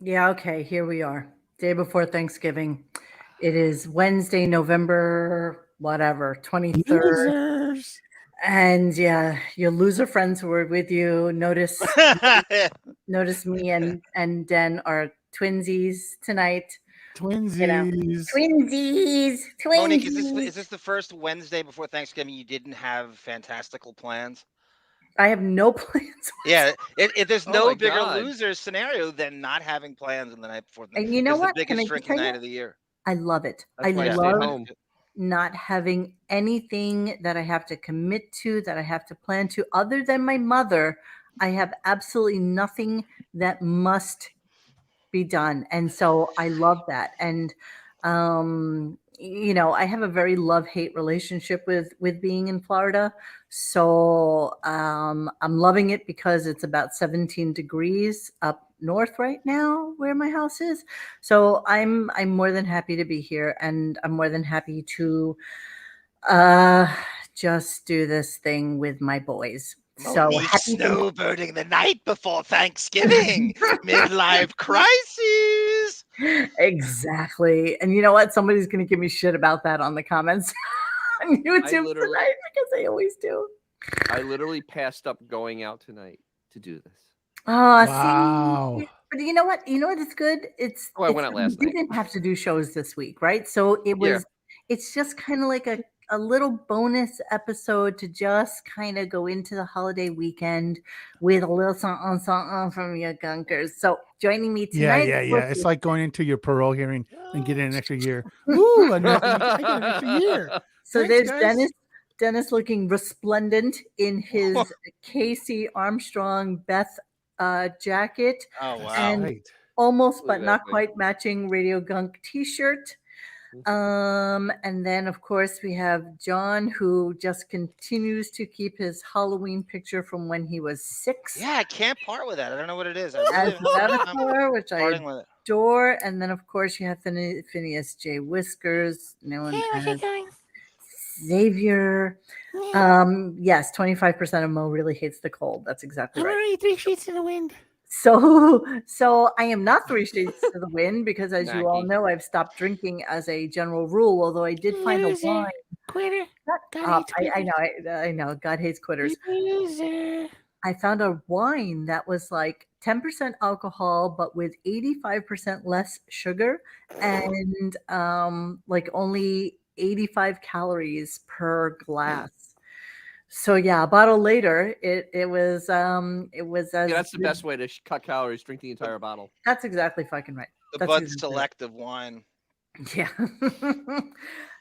Yeah, okay, here we are. Day before Thanksgiving. It is Wednesday, November, whatever, 23rd. Losers. And yeah, your loser friends who were with you notice me and Den are twinsies tonight. You know, Twinsies. twinsies, Monique, is twinsies. this the first Wednesday before Thanksgiving you didn't have fantastical plans? I have no plans. Yeah, there's Oh my no bigger God. loser scenario than not having plans on the night before. And you know It's the what? Can I biggest just drinking tell you? night of the year. I love it. I That's why I Yeah, stay love home. not having anything that I have to commit to, that I have to plan to, other than my mother. I have absolutely nothing that must be done. And so I love that. And I have a very love-hate relationship with being in Florida. So I'm loving it because it's about 17 degrees up north right now where my house is. So I'm more than happy to be here, and I'm more than happy to uh just do this thing with my boys. So Monique happy snowbirding the night before Thanksgiving, midlife crisis. Exactly. And you know what? Somebody's going to give me shit about that on the comments on YouTube literally- tonight because they always do. I literally passed up going out tonight to do this. Oh, Wow. see. But you know what? You know what? It's good. I went out last we night. didn't have to do shows this week, right? So Yeah. it's just kind of like a little bonus episode to just kind of go into the holiday weekend with a little something from your gunkers. So joining me tonight. Yeah. of course, It's is- like going into your parole hearing and getting an extra year. Ooh, I get an extra year. So Thanks, there's guys. Dennis looking resplendent in his Casey Armstrong Beth jacket, Oh wow! and Right. almost but not Exactly. quite matching RadioGunk t-shirt. And then of course we have John, who just continues to keep his Halloween picture from when he was 6 Yeah, I can't part with that. I don't know what it is. I as really an avatar, which I parting with it. adore. And then of course you have Phineas J. Whiskers, known as Xavier. Yes, 25% of Mo really hates the cold. That's exactly I'm right. already 3 sheets in the wind. So I am not 3 shades to the wind because, as you all Mackie. know, I've stopped drinking as a general rule. Although I did find a Loser. wine. Quitter. Shut God up. hates I know. God hates quitters. Loser. I found a wine that was like 10% alcohol, but with 85% less sugar, and like only 85 calories per glass. So yeah, a bottle later, it was as Yeah, that's the good- best way to cut calories. Drink the entire bottle. That's exactly fucking right. The That's Bud exactly right. Selective wine. Yeah. Nothing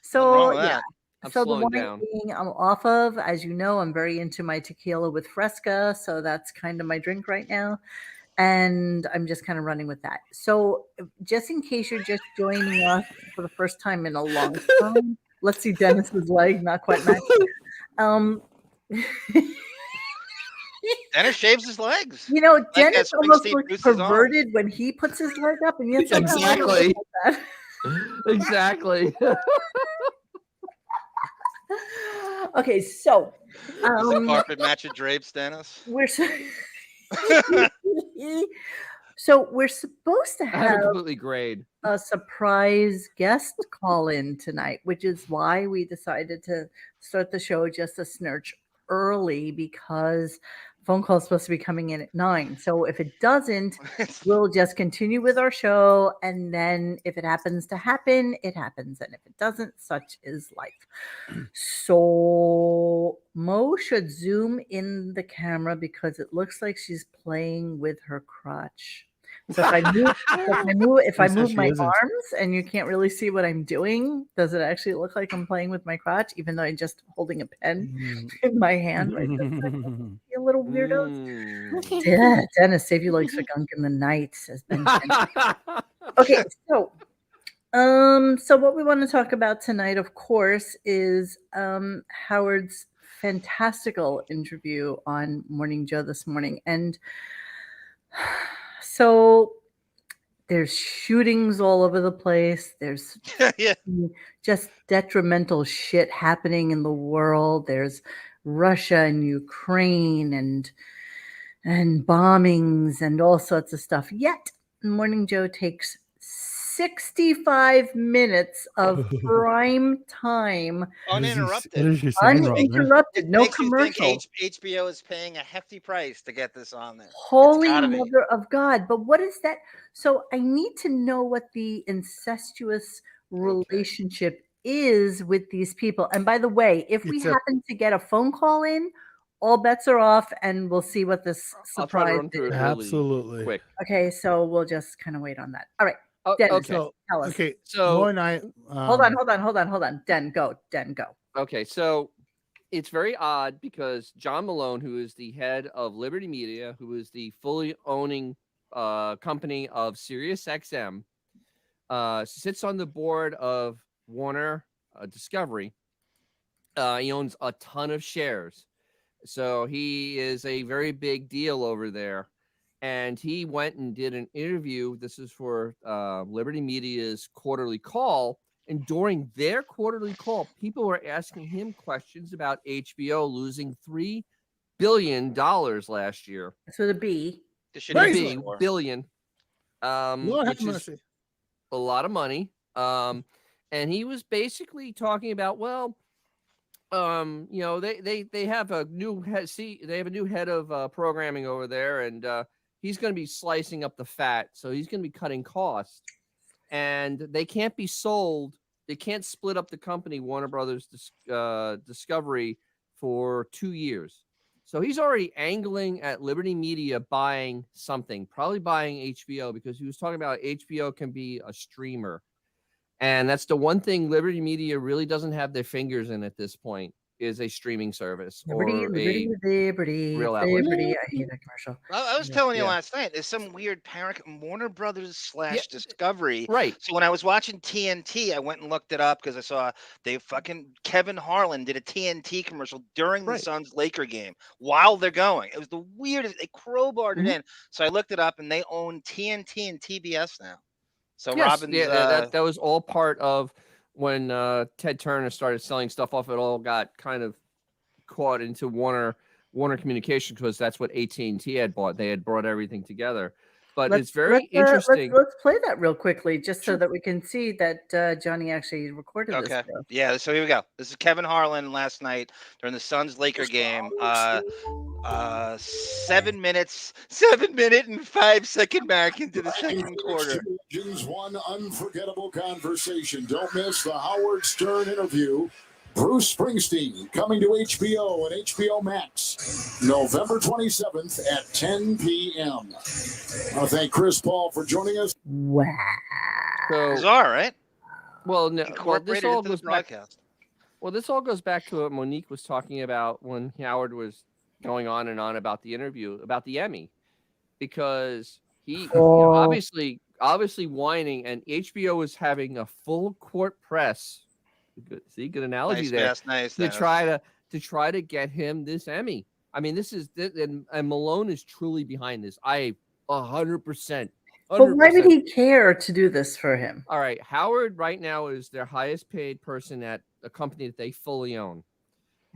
So wrong with yeah. that. I'm So the slowing wine down. being I'm off of, as you know, I'm very into my tequila with Fresca, so that's kind of my drink right now. And I'm just kind of running with that. So just in case you're just joining us for the first time in a long time, let's see Dennis's leg, not quite matching. Um Dennis shaves his legs. You know, that Dennis almost Springsteen looks Bruce's arms. perverted when he puts his leg up, and yet somehow I don't Exactly. look like Exactly. that. Okay, so Does the carpet match your drapes, Dennis? we're so we're supposed to I have have it completely grayed. a surprise guest call in tonight, which is why we decided to start the show just a snurch early, because phone call is supposed to be coming in at 9. So if it doesn't, we'll just continue with our show, and then if it happens to happen, it happens, and if it doesn't, such is life. So Mo should zoom in the camera because it looks like she's playing with her crotch. So if I So move she my isn't. arms and you can't really see what I'm doing, does it actually look like I'm playing with my crotch, even though I'm just holding a pen in my hand right this second? You little weirdos. Mm. Yeah, Dennis, save your legs for gunk in the night, says Ben. Okay, so what we want to talk about tonight, of course, is Howard's fantastical interview on Morning Joe this morning. And so there's shootings all over the place. There's Yeah. just detrimental shit happening in the world. There's Russia and Ukraine and bombings and all sorts of stuff. Yet Morning Joe takes 65 minutes of prime time, Uninterrupted. What is you saying, Robin? uninterrupted, no Makes you think commercials. HBO is paying a hefty price to get this on there. Holy gotta be. mother of God. But what is that? So I need to know what the incestuous relationship is with these people. And by the way, if we It's a- happen to get a phone call in, all bets are off and we'll see what this I'll try to surprise run through is. it really Absolutely. quick. Okay, so we'll just kind of wait on that. All right. Oh, Den, okay. So, tell us. okay. So- Mo and I. Hold on. Den, go. Okay, so it's very odd because John Malone, who is the head of Liberty Media, who is the fully owning company of SiriusXM, sits on the board of Warner Discovery. He owns a ton of shares. So he is a very big deal over there. And he went and did an interview. This is for Liberty Media's quarterly call. And during their quarterly call, people were asking him questions about HBO losing $3 billion last year. So the B. This should Right. be $3 billion, Lord have which is mercy. a lot of money. And he was basically talking about, well, they have a new head. They have a new head of programming over there, and he's going to be slicing up the fat. So he's going to be cutting costs, and they can't be sold. They can't split up the company, Warner Brothers Discovery, for 2 years. So he's already angling at Liberty Media buying something, probably buying HBO, because he was talking about HBO can be a streamer. And that's the one thing Liberty Media really doesn't have their fingers in at this point, is a streaming service or Liberty. real outlet. I hate that commercial. I was telling you Yeah. last night, there's some weird parent Warner Brothers / Discovery. Right. So when I was watching TNT, I went and looked it up because I saw Kevin Harlan did a TNT commercial during the Right. Suns Laker game while they're going. It was the weirdest. They crowbarred it in. So I looked it up, and they own TNT and TBS now. So Yes, Robin's that was all part of when Ted Turner started selling stuff off. It all got kind of caught into Warner Communications because that's what AT&T had bought. They had brought everything together. But it's very interesting. Let's play that real quickly, just so that we can see that Johnny actually recorded this. okay. Yeah, so here we go. This is Kevin Harlan last night during the Suns Laker game. 7 minute and 5 second mark into the second quarter. One unforgettable conversation. Don't miss the Howard Stern interview. Bruce Springsteen coming to HBO and HBO Max November 27th at 10 p.m. I want to thank Chris Paul for joining us. Wow. So, Bizarre, right? well, no, Incorporated into the broadcast. This all goes back to what Monique was talking about when Howard was going on and on about the interview, about the Emmy, because he obviously whining, and HBO was having a full court press. Good analogy there. Nice. To try to get him this Emmy. I mean, this is and Malone is truly behind this. 100%. But why would he care to do this for him? All right, Howard right now is their highest paid person at a company that they fully own.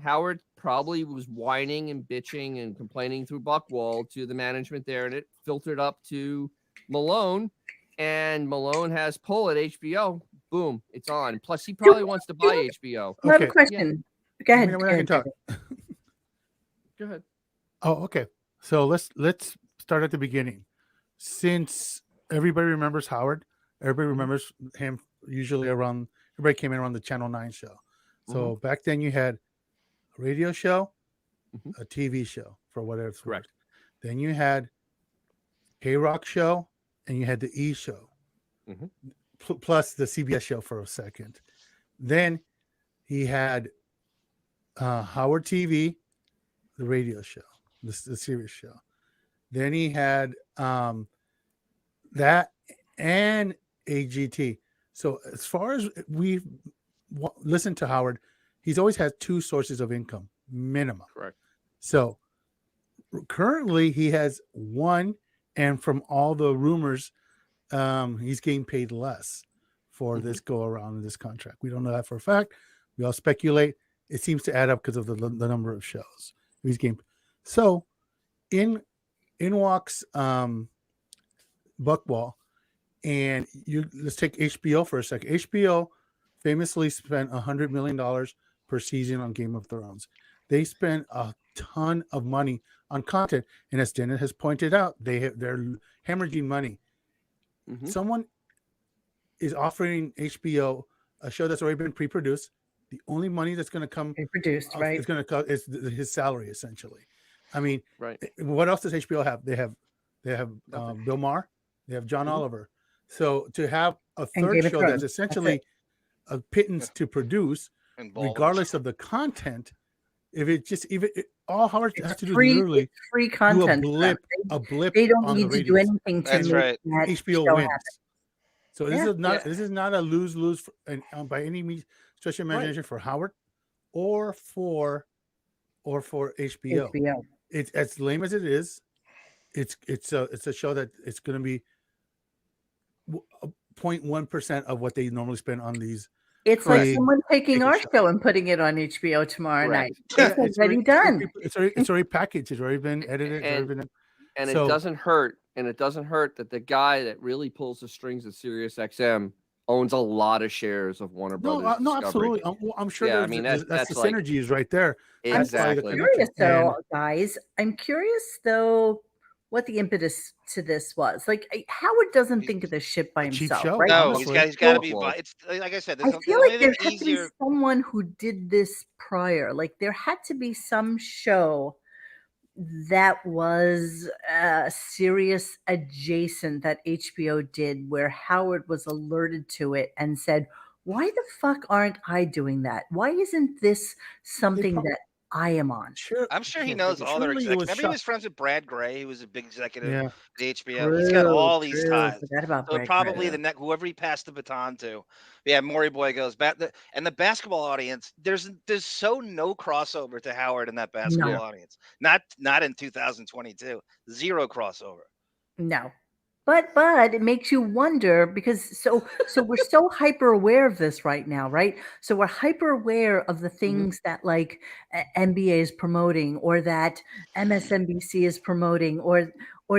Howard probably was whining and bitching and complaining through Buckwald to the management there, and it filtered up to Malone, and Malone has pull at HBO. Boom, it's on. Plus, he probably wants to buy HBO. I have a question. Go ahead. Go ahead. Oh, okay. So let's start at the beginning. Since everybody remembers Howard, everybody remembers him usually around. Everybody came in around the Channel 9 show. So back then you had a radio show, a TV show for whatever it's worth. Then you had K-Rock show, and you had the E show. Plus the CBS show for a second. Then he had Howard TV, the radio show, the series show. Then he had that and AGT. So as far as we listen to Howard, he's always had 2 sources of income minimum. Correct. So currently he has 1, and from all the rumors, he's getting paid less for this go around in this contract. We don't know that for a fact. We all speculate. It seems to add up because of the number of shows he's getting. So in walks buckwall, and let's take HBO for a second. HBO famously spent $100 million per season on Game of Thrones. They spent a ton of money on content, and as Dennis has pointed out, they're hemorrhaging money. Someone is offering HBO a show that's already been pre-produced. The only money that's going to come Produced, right? is going to come is his salary, essentially. I mean, Right. what else does HBO have? They have Bill Maher, they have John Oliver. So to have a third show that's essentially a pittance to produce, regardless of the content, all Howard has to do is literally free content. do a blip. They don't on need the to do ratings. anything to That's make right. that HBO show wins. happen. So this is not a lose by any means stretch of imagination for Howard or for HBO. It's as lame as it is. It's a show that it's going to be 0.1% of what they normally spend on these. It's like crazy someone taking our show. show and putting it on HBO tomorrow night. Correct. It's already done. It's already packaged. It's already been edited. And it doesn't hurt. And it doesn't hurt that the guy that really pulls the strings at SiriusXM owns a lot of shares of Warner Brothers. No, Discovery. absolutely. I'm sure. Yeah, That's I mean, the that's like, synergy is right there. Exactly. I'm curious though, guys. I'm curious though what the impetus to this was. Like Howard doesn't think of this shit by cheap himself, show? right? No, honestly. he's got to be. Well, It's like I said. I There's feel like there anything had to be easier. someone who did this prior. Like there had to be some show that was Sirius adjacent that HBO did where Howard was alerted to it and said, why the fuck aren't I doing that? Why isn't this something that I am on? Sure, I'm sure he knows all their executives. Remember, he was friends with Brad Gray, who was a big executive at HBO. He's got all these ties. Forgot about So Brad probably Gray. whoever he passed the baton to. Yeah, Maury Boy goes back. And the basketball audience, there's so no crossover to Howard and that basketball audience. Not in 2022. Zero crossover. No. But it makes you wonder because so we're so hyper aware of this right now, right? So we're hyper aware of the things that like NBA is promoting or that MSNBC is promoting or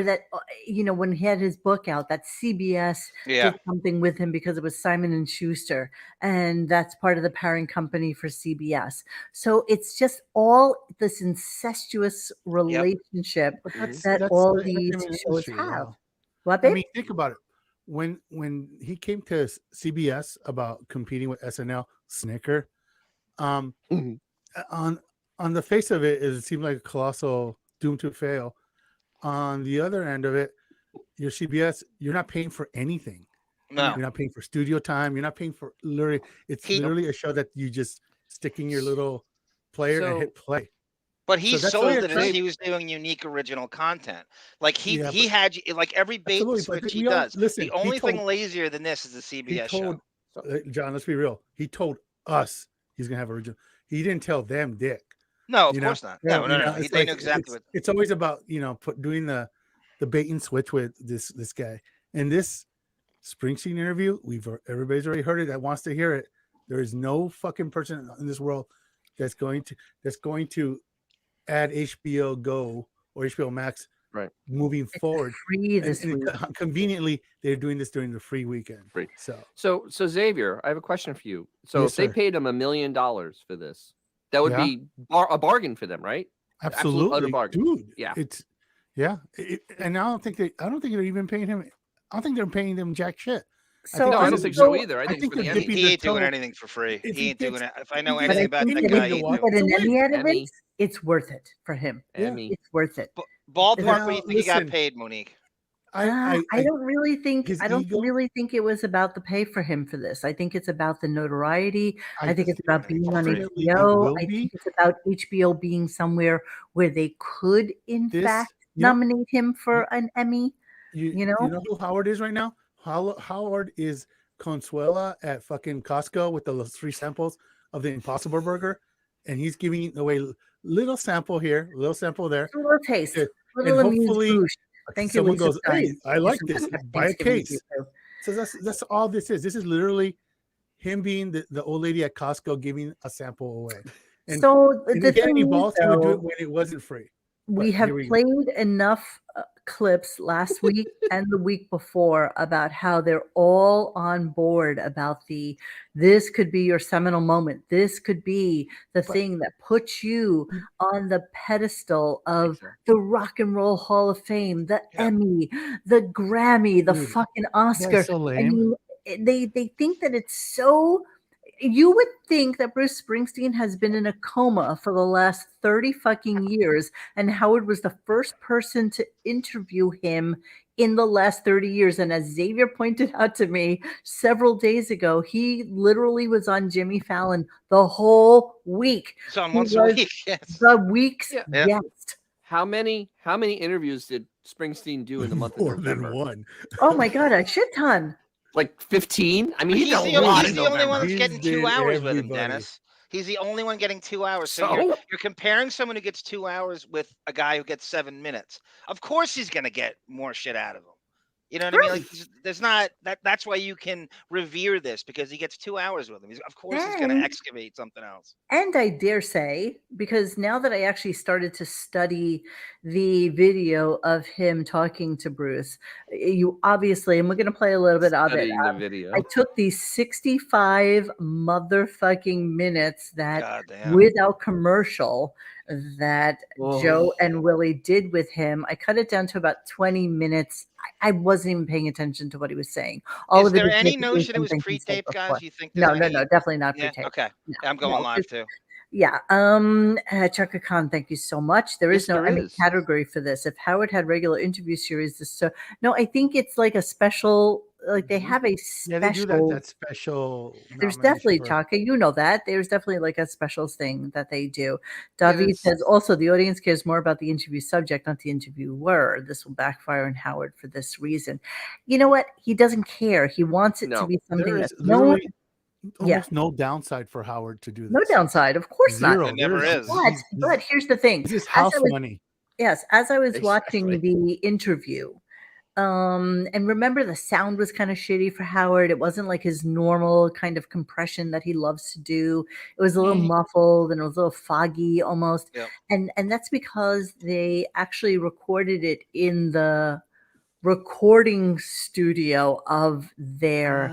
that when he had his book out that CBS did something with him because it was Simon and Schuster and that's part of the parent company for CBS. So it's just all this incestuous relationship that all these shows have. What, babe? I mean, think about it. When he came to CBS about competing with SNL, Snicker, on the face of it seemed like a colossal doom to fail. On the other end of it, your CBS, you're not paying for anything. No, you're not paying for studio time. You're not paying for literally. It's literally a show that you just stick in your little player and hit play. But he sold it as he was doing unique original content. Like he had like every bait and switch he does. Listen, the only thing lazier than this is the CBS show. John, let's be real. He told us he's gonna have original. He didn't tell them, Dick. No, of course not. No. They knew exactly what. It's always about doing the bait and switch with this guy. And this Springsteen interview, everybody's already heard it that wants to hear it. There is no fucking person in this world that's going to add HBO Go or HBO Max moving forward. Free this week. Conveniently, they're doing this during the free weekend. Free. So Xavier, I have a question for you. So if they paid him $1 million for this, that would be a bargain for them, right? Absolutely, utter bargain. Dude. Yeah, and I don't think they're even paying him. I don't think they're paying them jack shit. So I don't think so either. I think he ain't doing anything for free. He ain't doing it. If I know anything about that guy, but an Emmy out of it, it's worth it for him. Emmy. It's worth it. Ballpark, what do you think he got paid, Monique? I don't really think it was about the pay for him for this. I think it's about the notoriety. I think it's about being on HBO. I think it's about HBO being somewhere where they could, in fact, nominate him for an Emmy. You know who Howard is right now? Howard is Consuela at fucking Costco with the free samples of the Impossible Burger, and he's giving away little sample here, little sample there, a little taste, and hopefully. Thank you. Someone goes, I like this. Buy a case. So that's all this is. This is literally him being the old lady at Costco giving a sample away. And so the thing he would do it when it wasn't free. We have played enough clips last week and the week before about how they're all on board about this could be your seminal moment. This could be the thing that puts you on the pedestal of the Rock and Roll Hall of Fame, the Emmy, the Grammy, the fucking Oscar. That's so lame. I mean, they think that it's so. You would think that Bruce Springsteen has been in a coma for the last 30 fucking years, and Howard was the first person to interview him in the last 30 years. And as Xavier pointed out to me several days ago, he literally was on Jimmy Fallon the whole week. So on once a week, yes. The week's guest. How many interviews did Springsteen do in the month of November? More than one. Oh my God, a shit ton. Like 15? I mean, he's the only one that's He's getting 2 did hours with him, everybody. Dennis. He's the only one getting 2 hours. So So? you're comparing someone who gets 2 hours with a guy who gets 7 minutes. Of course he's going to get more shit out of him. You know what I mean? Like, there's not that's why you can revere this, because he gets 2 hours with him. Of course he's going to excavate something else. And I dare say, because now that I actually started to study the video of him talking to Bruce, you obviously, and we're going to play a little bit of it. Studying the video. I took these 65 motherfucking minutes that Goddamn. without commercial that Whoa. Joe and Willie did with him. I cut it down to about 20 minutes. I wasn't even paying attention to what he was saying. Is there any notion it was pre-taped, guys? You think? No, definitely not pre-taped. Okay, No, I'm going live too. Yeah. Chaka Khan, thank you so much. There is Yes, no there is. category for this. If Howard had regular interview series, no, I think it's like a special. Like they have a special. Yeah, they do that special. There's nomination definitely for- Chaka, you know that. There's definitely like a special thing that they do. David says also the audience cares more about the interview subject, not the interviewer. This will backfire on Howard for this reason. You know what? He doesn't care. He wants it to be something There that is no one. literally almost no downside for Howard to do this. No downside, of course Zero. not. It never There's- is. But here's the thing. This is As house I was- money. Yes, as I was watching Exactly. the interview, and remember the sound was kind of shitty for Howard. It wasn't like his normal kind of compression that he loves to do. It was a little muffled and it was a little foggy almost. Yep. And that's because they actually recorded it in the recording studio of their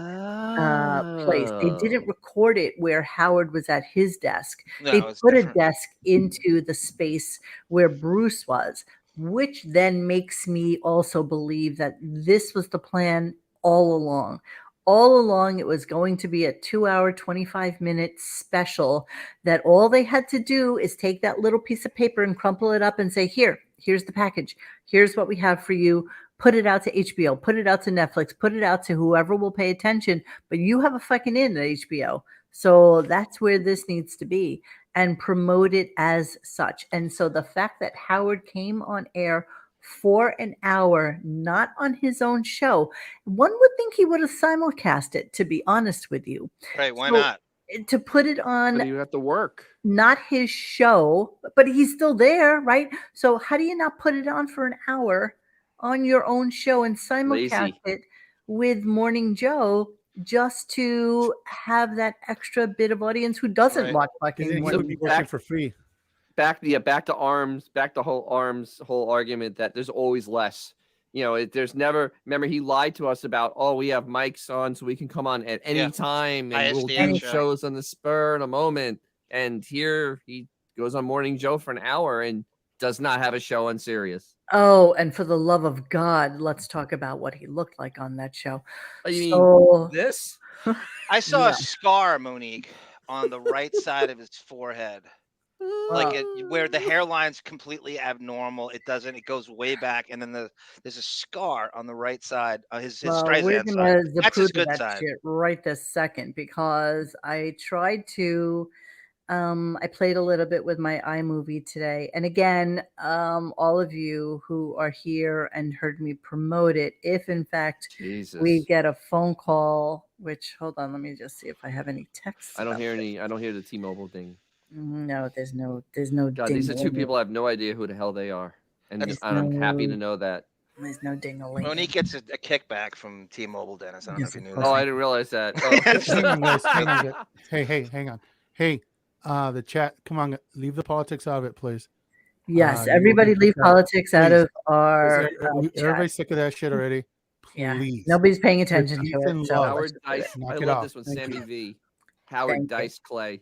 place. They didn't record it where Howard was at his desk. No, They it's put a different. desk into the space where Bruce was, which then makes me also believe that this was the plan all along. All along, it was going to be a 2-hour, 25-minute special that all they had to do is take that little piece of paper and crumple it up and say, here's the package. Here's what we have for you. Put it out to HBO, put it out to Netflix, put it out to whoever will pay attention, but you have a fucking in at HBO. So that's where this needs to be, and promote it as such. And so the fact that Howard came on air for an hour, not on his own show, one would think he would have simulcast it, to be honest with you. Right? Why So, not? To put it on But you have to work. not his show, but he's still there, right? So how do you not put it on for an hour on your own show and simulcast Lazy. it with Morning Joe just to have that extra bit of audience who doesn't Right. watch He fucking didn't Morning be Joe? working for free. Back to arms, back to whole argument that there's always less. You know, there's never. Remember, he lied to us about, we have mics on, so we can come on at any time, and we'll ISDN do show. shows on the spur in a moment. And here he goes on Morning Joe for an hour and does not have a show on Sirius. Oh, and for the love of God, let's talk about what he looked like on that show. I mean, So, this. I saw Yeah. a scar, Monique, on the right side of his forehead. Like where the hairline's completely abnormal. It goes way back, and then there's a scar on the right side, his we're Streisand side. gonna That's his zapruder good that side. shit right this second, because I tried to. I played a little bit with my iMovie today, and again, all of you who are here and heard me promote it, if in fact Jesus. we get a phone call, which hold on, let me just see if I have any text. I don't about hear this. any. I don't hear the T-Mobile thing. No, there's no. God, these are two ding-a-ling. people I have no idea who the hell they are, and There's I'm happy to no- know that. There's no ding-a-ling. Monique gets a kickback from T-Mobile, Dennis. I don't know Yes, if you of knew course. Oh, that. I didn't realize that. Hang on, guys. Hang on, Oh. guys. Hey, hang on. Hey, the chat. Come on, leave the politics out of it, please. Yes, You everybody want to leave take that, politics out please. of our chat. Everybody's sick of that shit already. Yeah, Please. nobody's paying With attention peace to it. and So love. let's Howard just put it. Dice. Knock I it love off. this one. Thank Sammy you. V. Howard Thank you. Dice Clay.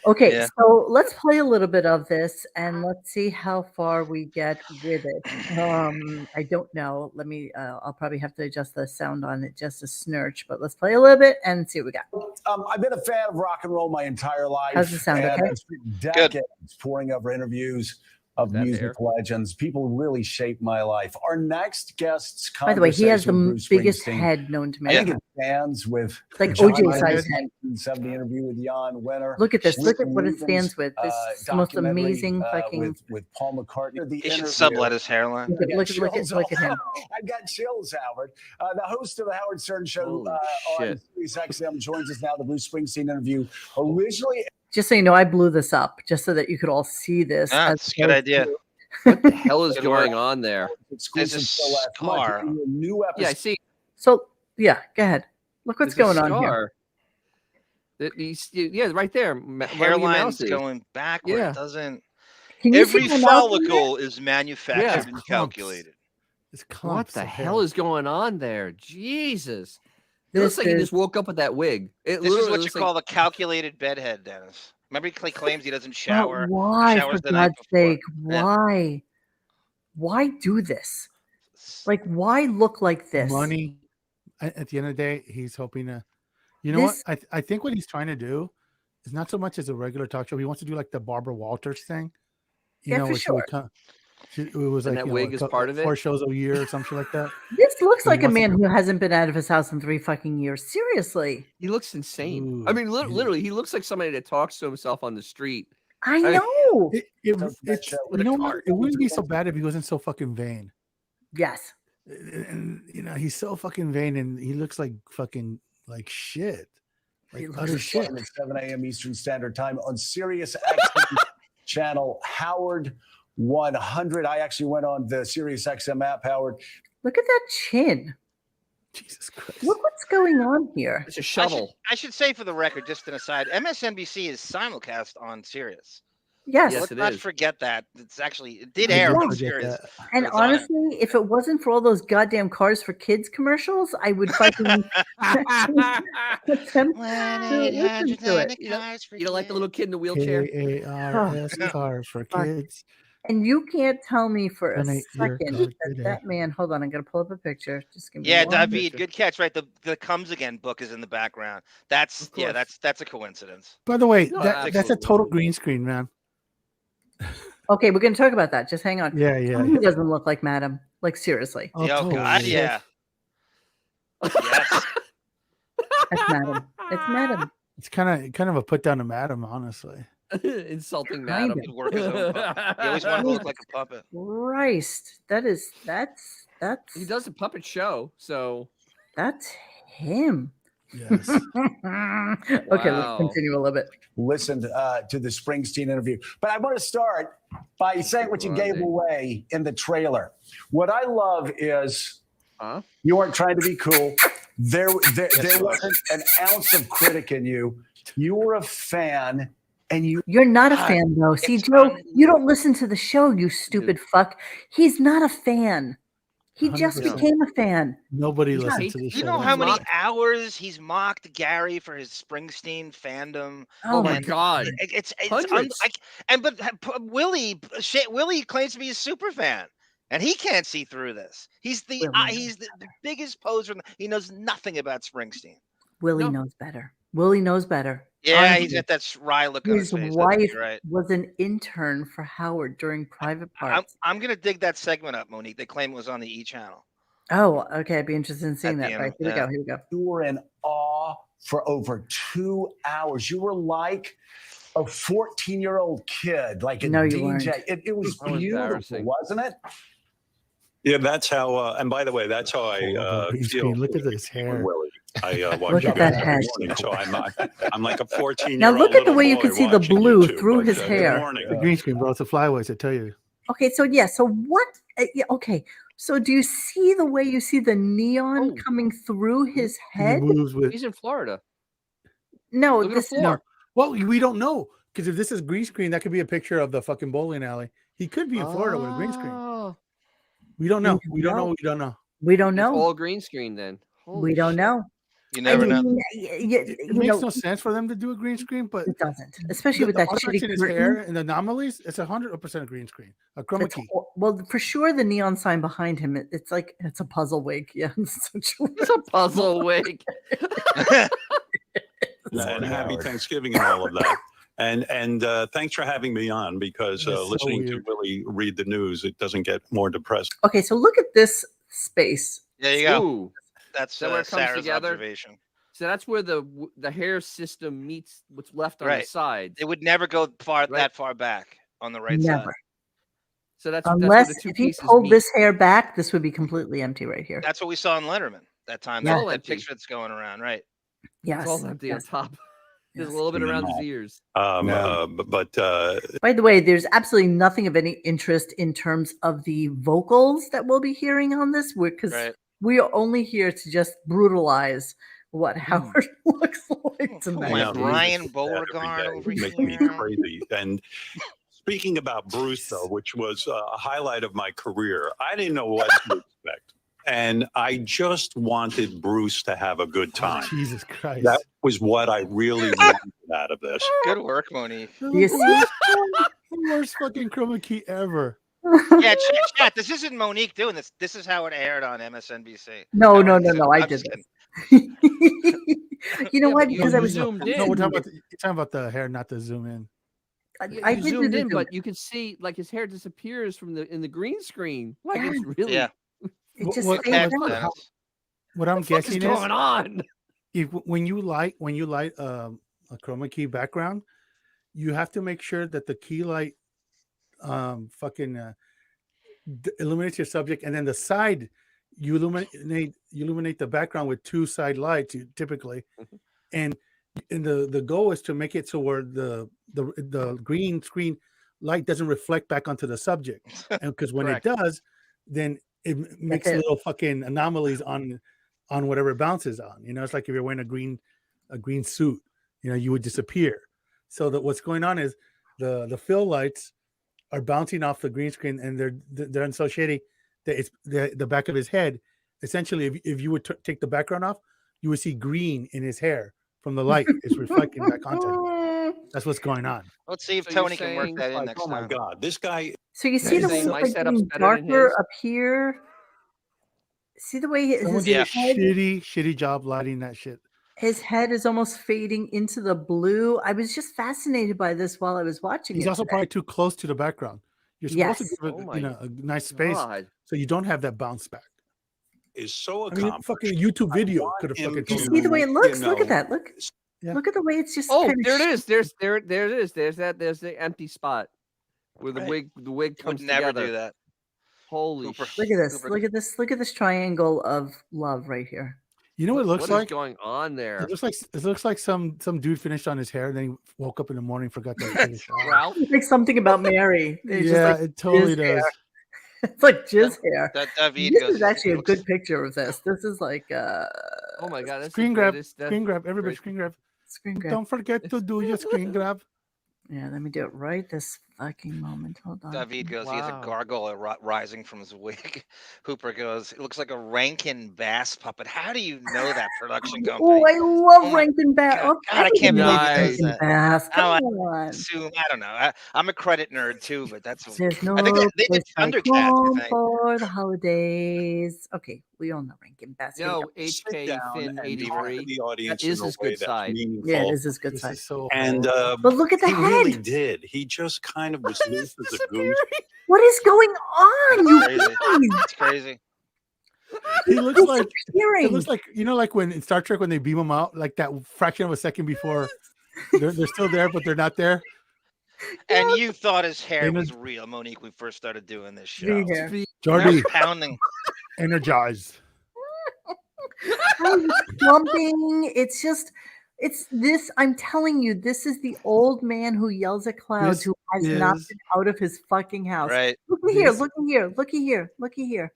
Okay, Yeah. so let's play a little bit of this and let's see how far we get with it. I don't know. Let me. I'll probably have to adjust the sound on it just a snurch, but let's play a little bit and see what we got. I've been a fan of rock and roll my entire life. How's the sound, and okay? I spent decades poring over interviews of That music legends. People really shaped my life. Our next guest's By the way, he has the conversation with Bruce biggest Springsteen, head known to I think man. it stands with Like John OJ Lennon's size head. 1970 interview with Jan Wenner. Look at this. Look at Whitney what it Houston's, stands with. This is the most documentary, amazing fucking. with Paul McCartney. The He should interview. sublet his hairline. Look at him. I got chills, Howard. The host of the Howard Stern Show Holy on shit. Sirius XM joins us now. The Bruce Springsteen interview, originally Just so you know, I blew this up just so that you could all see this. as That's a good opposed idea. to- What the hell is Good going work. on there? exclusive There's a show last month. scar. A new episode. Yeah, I see. So yeah, go ahead. Look what's There's a going on here. scar. Yeah, right there. Wherever your Hairline's mouse is. going backward. Yeah. It doesn't. Can you Every see my mouse in there? follicle is manufactured Yeah. and Clumps. calculated. It's What clumps the of hell hair. is going on there? Jesus. It This looks like he is- just woke up with that wig. It This is literally what you looks call the calculated bedhead, Dennis. Remember, he claims he doesn't But shower. why, for showers the night God's before. sake? Why? Why do this? Like, why look like this? Money. At the end of the day, he's hoping to. You know This- what? I think what he's trying to do is not so much as a regular talk show. He wants to do like the Barbara Walters thing. You Yeah, know, for where she would sure. come. It was And like that you know, wig is part of it? 4 shows a year or something like that. This looks He like a wants to- man who hasn't been out of his house in 3 fucking years. Seriously. He looks insane. I Ooh, mean, yeah. literally, he looks like somebody that talks to himself on the street. I mean- know. It's With you a know cart. what? It wouldn't be so bad if he wasn't so fucking vain. Yes. And you know, he's so fucking vain, and he looks like fucking like shit, like He looks utter like shit. at 7 a.m. Eastern Standard Time on Sirius XM channel Howard 100. I actually went on the Sirius XM app, Howard. Look at that chin. Jesus Christ! Look what's going on here. It's a shovel. I should say for the record, just an aside, MSNBC is simulcast on Sirius. Yes. Yes, Let's it not is. forget that. It did I air don't on forget Sirius. that. And It's on it. honestly, if it wasn't for all those goddamn Cars for Kids commercials, I would fucking attempt to listen to it. You don't like the little kid in the wheelchair? KARS cars for Fuck. kids. And you can't tell me for a Donate your second card that today. that man. Hold on, I'm gonna pull up a picture. Just give me Yeah, one David, picture. good catch. Right, the Comes Again book is in the background. That's Of course. that's a coincidence. By the way, No, that's a absolutely. total green screen, man. Okay, we're gonna talk about that. Just hang on. Yeah, yeah. Who doesn't look like Madam? Like seriously, Oh, Oh totally. God, yeah. Yes. that's Madam. It's Madam. It's kind of a put down to Madam, honestly. Insulting Kind madam. of. He'd work his own puppet. He always wanted to look like a puppet. Christ, that's He does a puppet show, so that's him. Yes. Okay, let's Wow. continue a little bit. Listened to the Springsteen interview. But I want to start by saying what you gave Right. away in the trailer. What I love is Huh? you weren't trying to be cool. There wasn't an ounce of critic in you. You were a fan, and you You're not a God, fan though. See, it's Joe, you don't listen to the show, you stupid Dude. fuck. He's not a fan. He just 100%. became a fan. Nobody He's listened hate- to the show. You know how many mocked- hours he's mocked Gary for his Springsteen fandom? Oh my And god. It's Hundreds. Willie claims to be a super fan, and he can't see through this. He's the biggest poser. He knows nothing about Springsteen. Willie No. knows better. Willie knows better. Yeah, Honestly. he's got that wry look on his His face. wife That's right. was an intern for Howard during private I'm, parts. I'm gonna dig that segment up, Monique. They claim it was on the E channel. Oh, okay. I'd be interested in seeing At that. the Right, end, here we yeah. go. Here we go. you were in awe for over 2 hours. You were like a 14-year-old kid, like a No, you DJ. weren't. It was How beautiful, embarrassing. wasn't it? Yeah, that's how. And by the way, that's how I Green feel. screen. Look at this hair. Willie. I watch Look you at that guys head. every morning, so I'm like a 14-year-old. Now look at the way you boy can see the watching blue YouTube, through but, his good hair. morning. The green screen, bro. It's a flyways, I tell you. Okay, so yeah, so what? Yeah, okay, so do you see the way you see the neon Oh. coming through his He head? moves with. He's in Florida. No, Look at the this is floor. Well, we don't know because if this is green screen, that could be a picture of the fucking bowling alley. He could be in Florida with a green screen. Oh, We don't know. We don't know. know. We don't know. We don't it's know. all green screen then. Holy We don't shit. know. You never know. It makes no sense for them to do a green screen, but it doesn't, especially with the that artifacts shitty in his curtain. hair and the anomalies. It's 100% a green screen, a chroma It's key. well, for sure, the neon sign behind him. It's like it's a puzzle wig. Yeah, essentially. It's a puzzle wig. And happy Thanksgiving and all of that. And thanks for having me on, because That's so listening to weird. Willie read the news, it doesn't get more depressing. Okay, so look at this space. There you go. Ooh. That's that where it comes Sarah's together? observation. So that's where the hair system meets what's left on the Right. sides. It would never go Right. that far back on the right side. Never. So that's Unless where the two if he pieces pulled meet. this hair back, this would be completely empty right here. That's what we saw in Letterman that time. Yeah. That, All that empty. picture that's going around, right? Yes. It's all empty yes, on top. There's yes. a little bit around his No. ears. But By the way, there's absolutely nothing of any interest in terms of the vocals that we'll be hearing on this, because Right. we are only here to just brutalize what Howard looks like Oh tonight. my I know, Brian Bruce, Beauregard every over day makes me here. crazy. And speaking about Bruce, though, which was a highlight of my career, I didn't know what to expect. And I just wanted Bruce to have a good time. Jesus Christ. That was what I really wanted out of this. Good work, Monique. You see? The worst fucking chroma key ever. Yeah, chat. This isn't Monique doing this. This is how it aired on MSNBC. No, Howard no, and no, Sue. no. I I'm did just this. kidding. You know Yeah, what? but you Because I was zoomed in. No, we're talking about you're talking about the hair, not the zoom in. I You did zoomed do in, the but you can see like his hair disappears from in the green screen. Like Yeah. it's really Yeah. it just What- fades Cat out. Dennis. What I'm what the fuck is guessing is, going on? when you light a chroma key background, you have to make sure that the key light illuminates your subject, and then the side you illuminate the background with two side lights typically, and the goal is to make it so where the green screen light doesn't reflect back onto the subject, and because when it Correct. does, then it makes it. little fucking anomalies on whatever it bounces on. You know, it's like if you're wearing a green suit, you know, you would disappear. So that what's going on is the fill lights are bouncing off the green screen, and they're so shady that it's the back of his head. Essentially, if you would take the background off, you would see green in his hair from the light. It's reflecting back onto him. That's what's going on. Let's see if So you're Tony can work saying, that in Like, next oh my time. God, this guy. So you see You're the way saying it's my like setup's getting better than darker his? up here. See the way Someone his did a head, shitty job lighting that shit. his head is almost fading into the blue. I was just fascinated by this while I was watching He's it. also today. probably too close to the background. You're supposed Yes. to give Oh it, my a nice space God. so you don't have that bounce back. Is so I mean, accomplished. fucking YouTube video want could have him fucking You to- told see the way it you looks? Look know, at that. Look. Yeah. Look at the way it's just Oh, kind of there it is. There it is. There's the empty spot where the Right. wig He comes would never together. do that. Holy Cooper. shit. Look at this. Super- Look at this. Look at this triangle of love right here. You know what it looks What is like? going on there? It looks like some dude finished on his hair, and then he woke up in the morning, forgot to finish. Ralph? Like something about Mary. It's just Yeah, like it totally jizz does. hair. It's like jizz hair. That David This goes. is actually a looks- good picture of this. This is like Oh my god, that's Screen the grab, greatest. screen grab, everybody great- screen grab. screen grab. Don't forget to do your screen grab. Yeah, let me do it right this fucking moment. Hold on. David goes, he has a Wow. gargoyle rising from his wig. Hooper goes, it looks like a Rankin Bass puppet. How do you know that production company? Oh, I love Oh my Rankin Bass. God, God, I can't believe he does Rankin that. Bass. Oh, I Come on. assume, I don't know. I'm a credit nerd too, but that's. There's no I think they did place like Thundercats. home I think. for the holidays. Okay, we all know Rankin Bass. Here we No, go. Sit HK down Fin and talk to 83. the audience That is in a his way good that's side. meaningful. Yeah, this is good This side. is so. And But look at the he really head. did. He just kind of was loose as a goose. What is going on? You Crazy. guys? It's crazy. he looks like Disappearing. it looks like like when in Star Trek when they beam them out, like that fraction of a second before they're still there, but they're not there. And you thought his hair Ain't it- was real, Monique, when we first started doing this show. Tree hair. Now Jordy, it's pounding. energized. How is it clumping? It's just, it's this. I'm telling you, this is the old man who yells at clouds This who has not is- been out of his fucking house. Right. Looky here, this- looky here, looky here, looky here.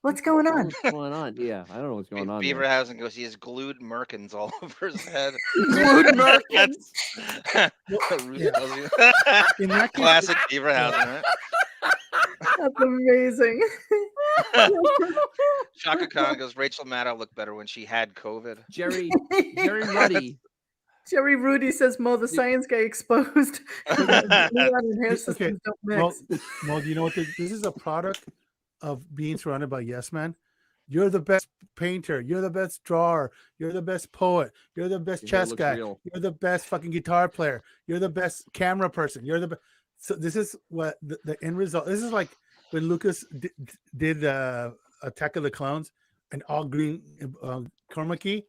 What's going on? What's going on? Yeah, I don't know what's going on. there. Beaverhausen goes, he has glued merkins all over his head. Glued merkins. In that case, Classic Beaverhausen, right? That's amazing. Shaka Khan goes, Rachel Maddow looked better when she had COVID. Jerry Ruddy. Jerry Rudy says, Mo, the science guy exposed. Neon and hair systems Okay. don't mix. Well, you know what? This is a product of being surrounded by yes men. You're the best painter. You're the best drawer. You're the best poet. You're the best Your hair chess looks guy. real. You're the best fucking guitar player. You're the best camera person. You're the best. So this is what the end result. This is like when Lucas did Attack of the Clones and all green chroma key.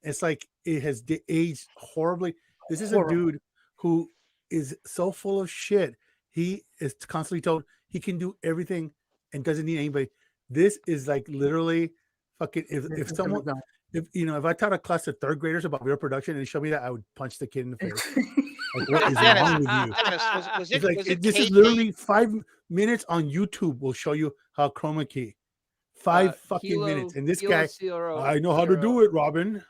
It's like it has aged horribly. This is a dude who is so full of shit. He is constantly told he can do everything and doesn't need anybody. This is like literally fucking if someone if I taught a class of third graders about real production and they showed me that, I would punch the kid in the face. Like, what is wrong with you? This is literally 5 minutes on YouTube will show you how chroma key. 5 fucking minutes. And this guy, I know how to do it, Robin.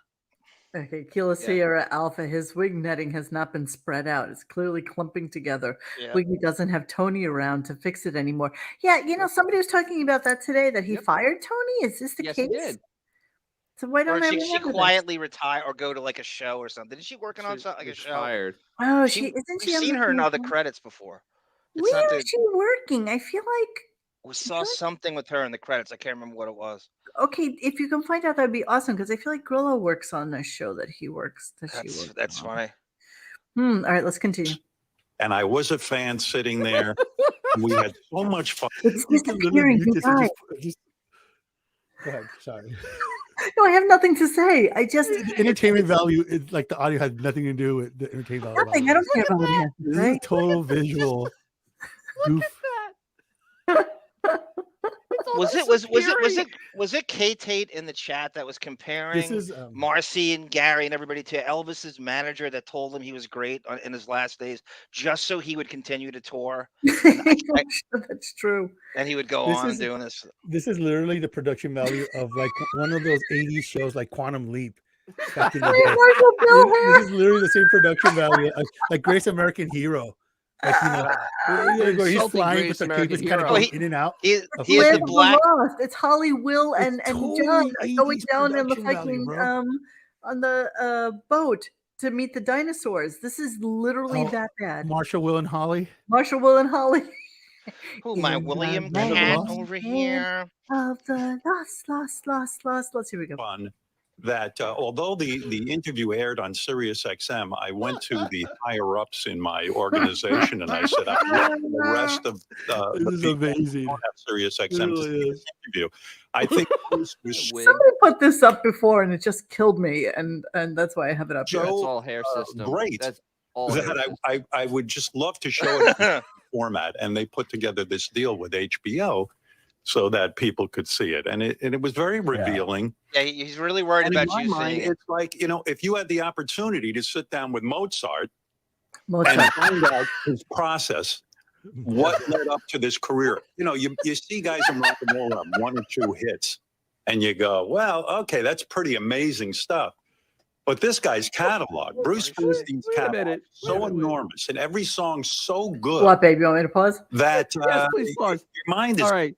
Okay, Kilo Sierra Alpha, his wig netting has not been spread out. It's clearly clumping together. Yeah. Wiggy doesn't have Tony around to fix it anymore. Yeah, somebody was talking about that today, that he fired Tony. Is this the case? He did. So why don't Or I she remember this? quietly retire or go to like a show or something. Is she working on something like a show? Fired. Oh, We've isn't she? seen her in other credits before. Where is she working? I feel like we saw something with her in the credits. I can't remember what it was. Okay, if you can find out, that'd be awesome, because I feel like Grillo works on this show that he works. That's funny. All right, let's continue. And I was a fan sitting there. We had so much fun. It's disappearing, you guys. Go ahead. Sorry. No, I have nothing to say. I just entertainment value is like the audio has nothing to do with the entertainment value. Nothing. I don't care about what it has to This say. is total visual goof. Was it K Tate in the chat that was comparing This is Marcy and Gary and everybody to Elvis's manager that told him he was great in his last days just so he would continue to tour? That's true. And he would go on doing this. This is literally the production value of like one of those 80s shows like Quantum Leap. Back in the day. This is literally the same production value like Greatest American Hero. Like, he's flying with the cape, he's kind of going in and out. He is the black. It's Holly, Will, and John going down in the fucking on the boat to meet the dinosaurs. This is literally that bad. Marshall, Will, and Holly. Marshall, Will, and Holly. Who my William Cat over here? Of the lost. Here we go. Fun. That although the interview aired on Sirius XM, I went to the higher ups in my organization and I said, I want the rest of the is people amazing. who don't have Sirius XM to see this interview. I think somebody put this up before and it just killed me, and that's why I have it up. Joe, here. That's all hair system. Great. That's all. That I would just love to show it in format, and they put together this deal with HBO. So that people could see it, and it was very revealing. Yeah, he's really worried about you seeing it. It's like, if you had the opportunity to sit down with Mozart and find out his process, what led up to this career. You see guys in rock and roll have 1 or 2 hits, and you go, well, okay, that's pretty amazing stuff. But this guy's catalog, Bruce Springsteen's catalog, so enormous, and every song so good. What, baby? You want me to pause? That yes, please pause. Your mind is all right.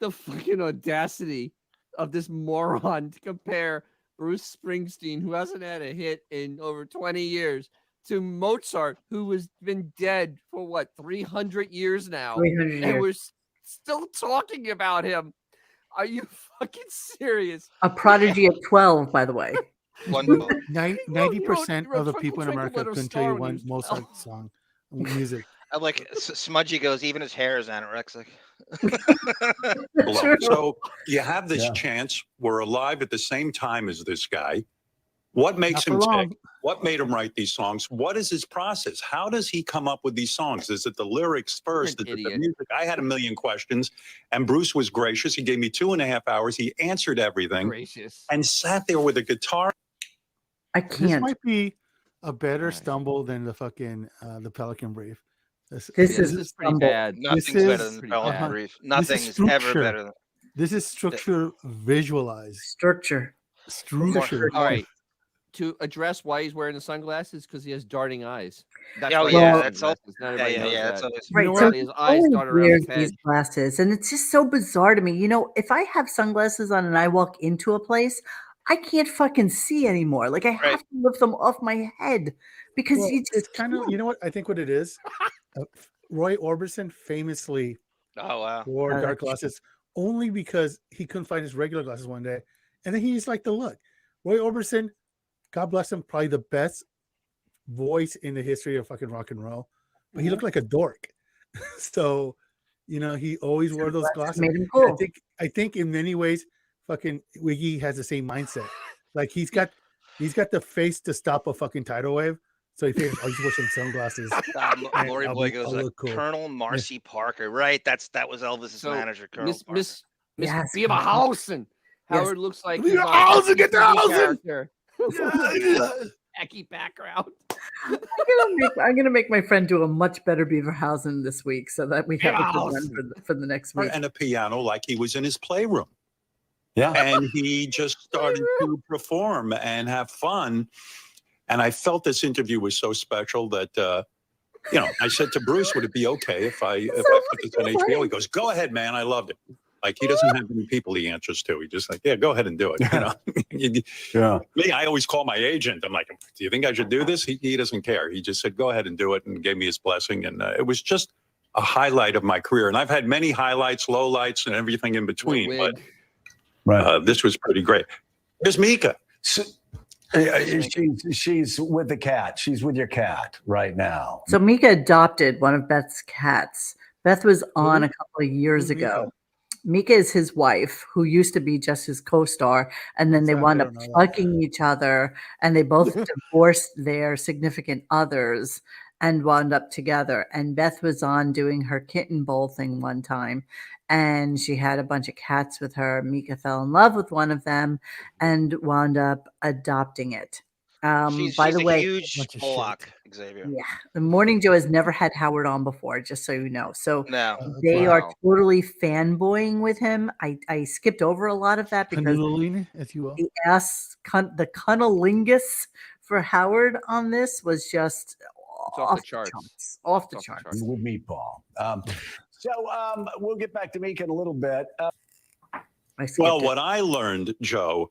The fucking audacity of this moron to compare Bruce Springsteen, who hasn't had a hit in over 20 years, to Mozart, who has been dead for what, 300 years now, 300 years. And we're still talking about him. Are you fucking serious? A prodigy at 12, by the way. 90% of the people in America couldn't tell you one Mozart song, music. I like Smudgy goes, even his hair is anorexic. So you have this chance. We're alive at the same time as this guy. What makes him tick? What made him write these songs? What is his process? How does he come up with these songs? Is it the lyrics first? Is it the music? I had a million questions, and Bruce was gracious. He gave me 2.5 hours. He answered everything. Gracious. And sat there with a guitar. I can't. This might be a better stumble than the fucking the Pelican Brief. This is pretty bad. Nothing's better than Pelican Brief. Nothing is ever better than. This is structure visualized. Structure. Structure. All right. To address why he's wearing the sunglasses, because he has darting eyes. That's Oh, why yeah, he has that's all- sunglasses. Not everybody knows That's that. always Right. know So what? His he eyes always dart around wears his head. these glasses, and it's just so bizarre to me. You know, if I have sunglasses on and I walk into a place, I can't fucking see anymore. Like I have Right. to lift them off my head because Well, you just it's kind of, you know what? I think what it is. Roy Orbison famously Oh wow. wore Oh, dark that's true. glasses only because he couldn't find his regular glasses one day, and then he just liked the look. Roy Orbison, God bless him, probably the best voice in the history of fucking rock and roll, but he looked like a dork. So, you know, he always wore those glasses. made him And cool. I think in many ways, fucking Wiggy has the same mindset. Like he's got the face to stop a fucking tidal wave. So he figures I'll just wear some sunglasses. and Lori I'll Boy be- I'll goes, look cool. Colonel Marcy Parker. Right. That was Elvis's So, manager, Colonel Parker. Miss Yes, Beaverhausen. Yes. Howard looks like he's on a Beaverhausen, get the TV Hausen! character. Ecky background. I'm gonna make my friend do a much better Beaverhausen this week, so that we have a good one for the next week. And a piano like he was in his playroom. Yeah. And he just started to perform and have fun. And I felt this interview was so special that, you know, I said to Bruce, would it be okay if I put this on HBO? He goes, go ahead, man. I loved it. Like he doesn't have any people he answers to. He just like, yeah, go ahead and do it. You know, Yeah. me, I always call my agent. I'm like, do you think I should do this? He doesn't care. He just said, go ahead and do it, and gave me his blessing. And it was just a highlight of my career. And I've had many highlights, lowlights, and everything in between. But Right. this was pretty great. There's Mika. So, she's with the cat. She's with your cat right now. So Mika adopted one of Beth's cats. Beth was on Who? a couple of years Who's ago. Mika? Mika is his wife, who used to be just his co-star, and then they Exactly, wound I up don't know that. fucking each other, and they both divorced their significant others and wound up together. And Beth was on doing her kitten bowl thing one time, and she had a bunch of cats with her. Mika fell in love with one of them and wound up adopting it. She's By the a way, huge bunch of Pollock, Xavier. yeah, the Morning Joe has never had Howard on before, just so you know. So No. they are Wow. totally fanboying with him. I skipped over a lot of that because Canoodling, if you will. the the cunnilingus for Howard on this was just off the charts. Off the It's off the charts. With Meatball. We'll get back to Mika in a little bit. I skipped Well, it. what I learned, Joe,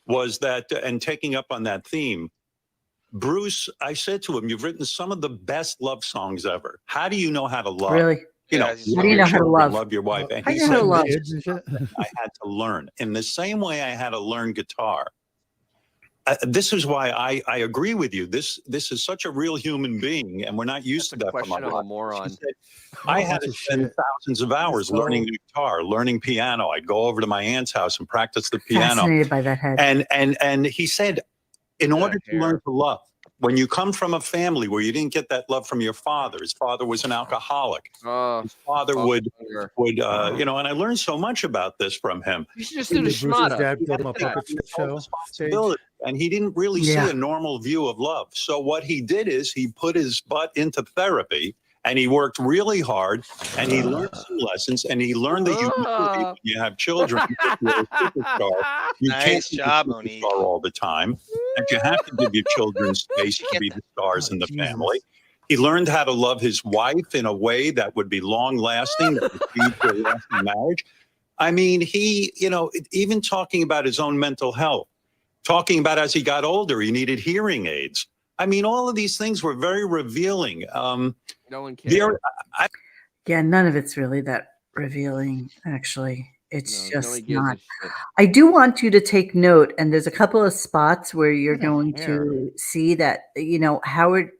was that, and taking up on that theme, Bruce, I said to him, you've written some of the best love songs ever. How do you know how to love? Really? You know, Yeah, How do you know how to children, love? your wife. And How he do you know how said, to love? Kids and shit. I had to learn. In the same way I had to learn guitar. This is why I agree with you. This is such a real human being, and we're not used to that from Question our of a lives. moron. He said, I had to Bunch of spend shit. thousands of hours So- learning guitar, learning piano. I'd go over to my aunt's house and practice the piano. Fascinated by that head. And he said, in That order to hair. learn to love, when you come from a family where you didn't get that love from your father, his father was an alcoholic. His father would you know, and I learned so much about this from him. You should just do the Bruce's schmata. dad built him a He had puppet no show stage. responsibility, and he didn't really Yeah. see a normal view of love. So what he did is he put his butt into therapy, and he worked really hard, and he learned some lessons, and he learned that humility when you have children. If you're a superstar, you Nice can't be job, a Monique. superstar all the time, and you have to give your children space to be the stars in the Jesus. family. He learned how to love his wife in a way that would be long lasting, that would lead to a lasting marriage. I mean, he, you know, even talking about his own mental health, talking about as he got older, he needed hearing aids. I mean, all of these things were very revealing. No one cares. There, Yeah, none of it's really that revealing, actually. It's No, just nobody gives a not. shit. I do want you to take note, and there's a couple of spots where you're Look at going hair. to see that, you know, Howard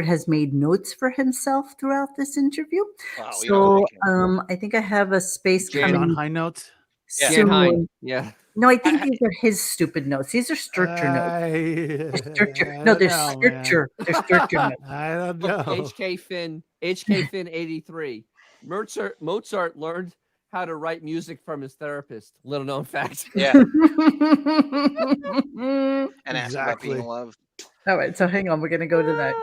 has made notes for himself throughout this interview. Wow, we don't So like him. I think I have a space Jan John coming High Notes. Yeah. Jan Hine. soon. Yeah. No, I think these are his stupid notes. These are Sturcher notes. They're Sturcher. No, they're Sturcher. They're Sturcher notes. I don't know. HK Finn 83. Mozart learned how to write music from his therapist. Little known fact. Yeah. And ask about being Exactly. loved. All right, so hang on. We're gonna go to that.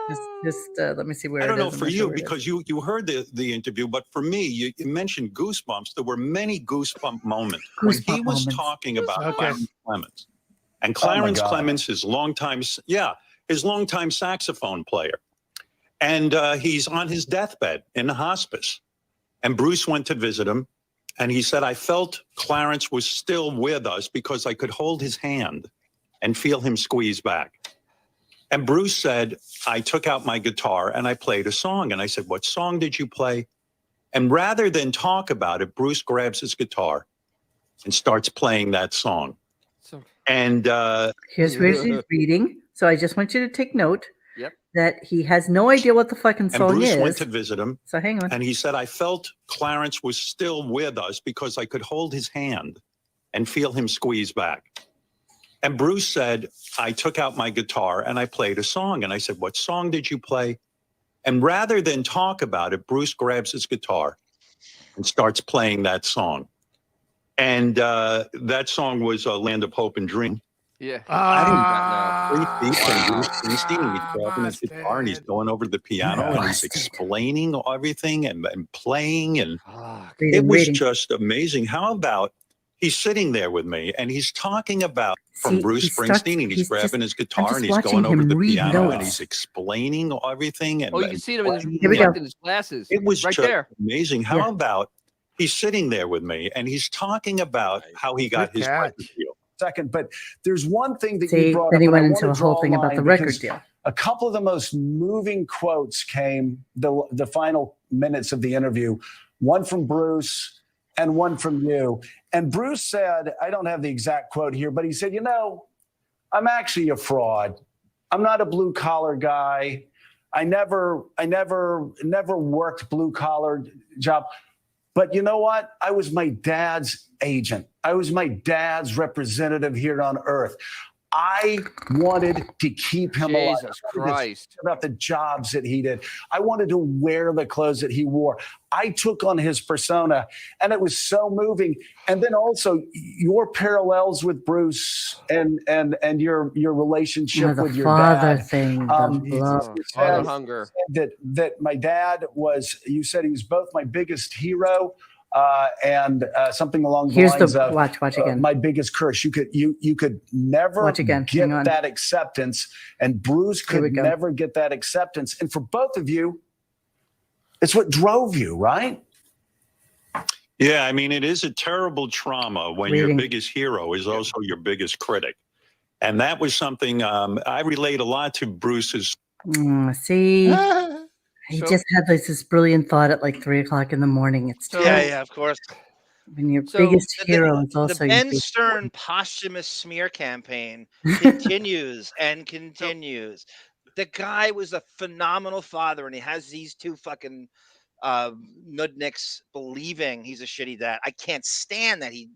Just let me see where I don't it know is. for you because you heard the interview, but for me, you mentioned Goosebumps. There were many goosebump moments when he was talking about Clarence Clemens, and Clarence Clemens, his longtime saxophone player, and he's on his deathbed in the hospice, and Bruce went to visit him, and he said, "I felt Clarence was still with us because I could hold his hand and feel him squeeze back." And Bruce said, "I took out my guitar and I played a song." And I said, "What song did you play?" And rather than talk about it, Bruce grabs his guitar and starts playing that song. And here's where she's reading. So I just want you to take note that he has no idea what the fucking song and Bruce is. went to visit him. So hang on. And he said, "I felt Clarence was still with us because I could hold his hand and feel him squeeze back." And Bruce said, "I took out my guitar and I played a song." And I said, "What song did you play?" And rather than talk about it, Bruce grabs his guitar and starts playing that song. And that song was Land of Hope and Dream. Yeah. Bruce Springsteen, he's grabbing his guitar and he's going over to the piano and he's explaining everything and playing. And it was just amazing. How about he's sitting there with me and he's talking about Bruce Springsteen and he's grabbing his guitar and he's going over to the piano and he's explaining everything. And you can see him in his glasses. It was right just there. amazing. How about he's sitting there with me and he's talking about how he got his record deal. Second, but there's one thing that you brought up. Then he and went I into wanna a whole draw thing about line the record because deal. A couple of the most moving quotes came the final minutes of the interview, one from Bruce and one from you. And Bruce said, I don't have the exact quote here, but he said, I'm actually a fraud. I'm not a blue collar guy. I never worked blue collar job. But you know what? I was my dad's agent. I was my dad's representative here on earth. I wanted to keep him alive. Jesus Christ. About the jobs that he did. I wanted to wear the clothes that he wore. I took on his persona, and it was so moving. And then also your parallels with Bruce and your relationship with your father dad. Thing, father hunger. That my dad was. You said he was both my biggest hero. And something along the lines of watch again. My biggest curse. You could never get that acceptance, and Bruce could never get that acceptance. And for both of you, it's what drove you, right? Yeah, I mean, it is a terrible trauma when your biggest hero is also your biggest critic, and that was something I relate a lot to Bruce's. See. He just had this brilliant thought at like 3:00 in the morning. It's yeah, of course. When your biggest hero is also the Ben Stern posthumous smear campaign continues and continues. The guy was a phenomenal father, and he has these two fucking nudniks believing he's a shitty dad. I can't stand that he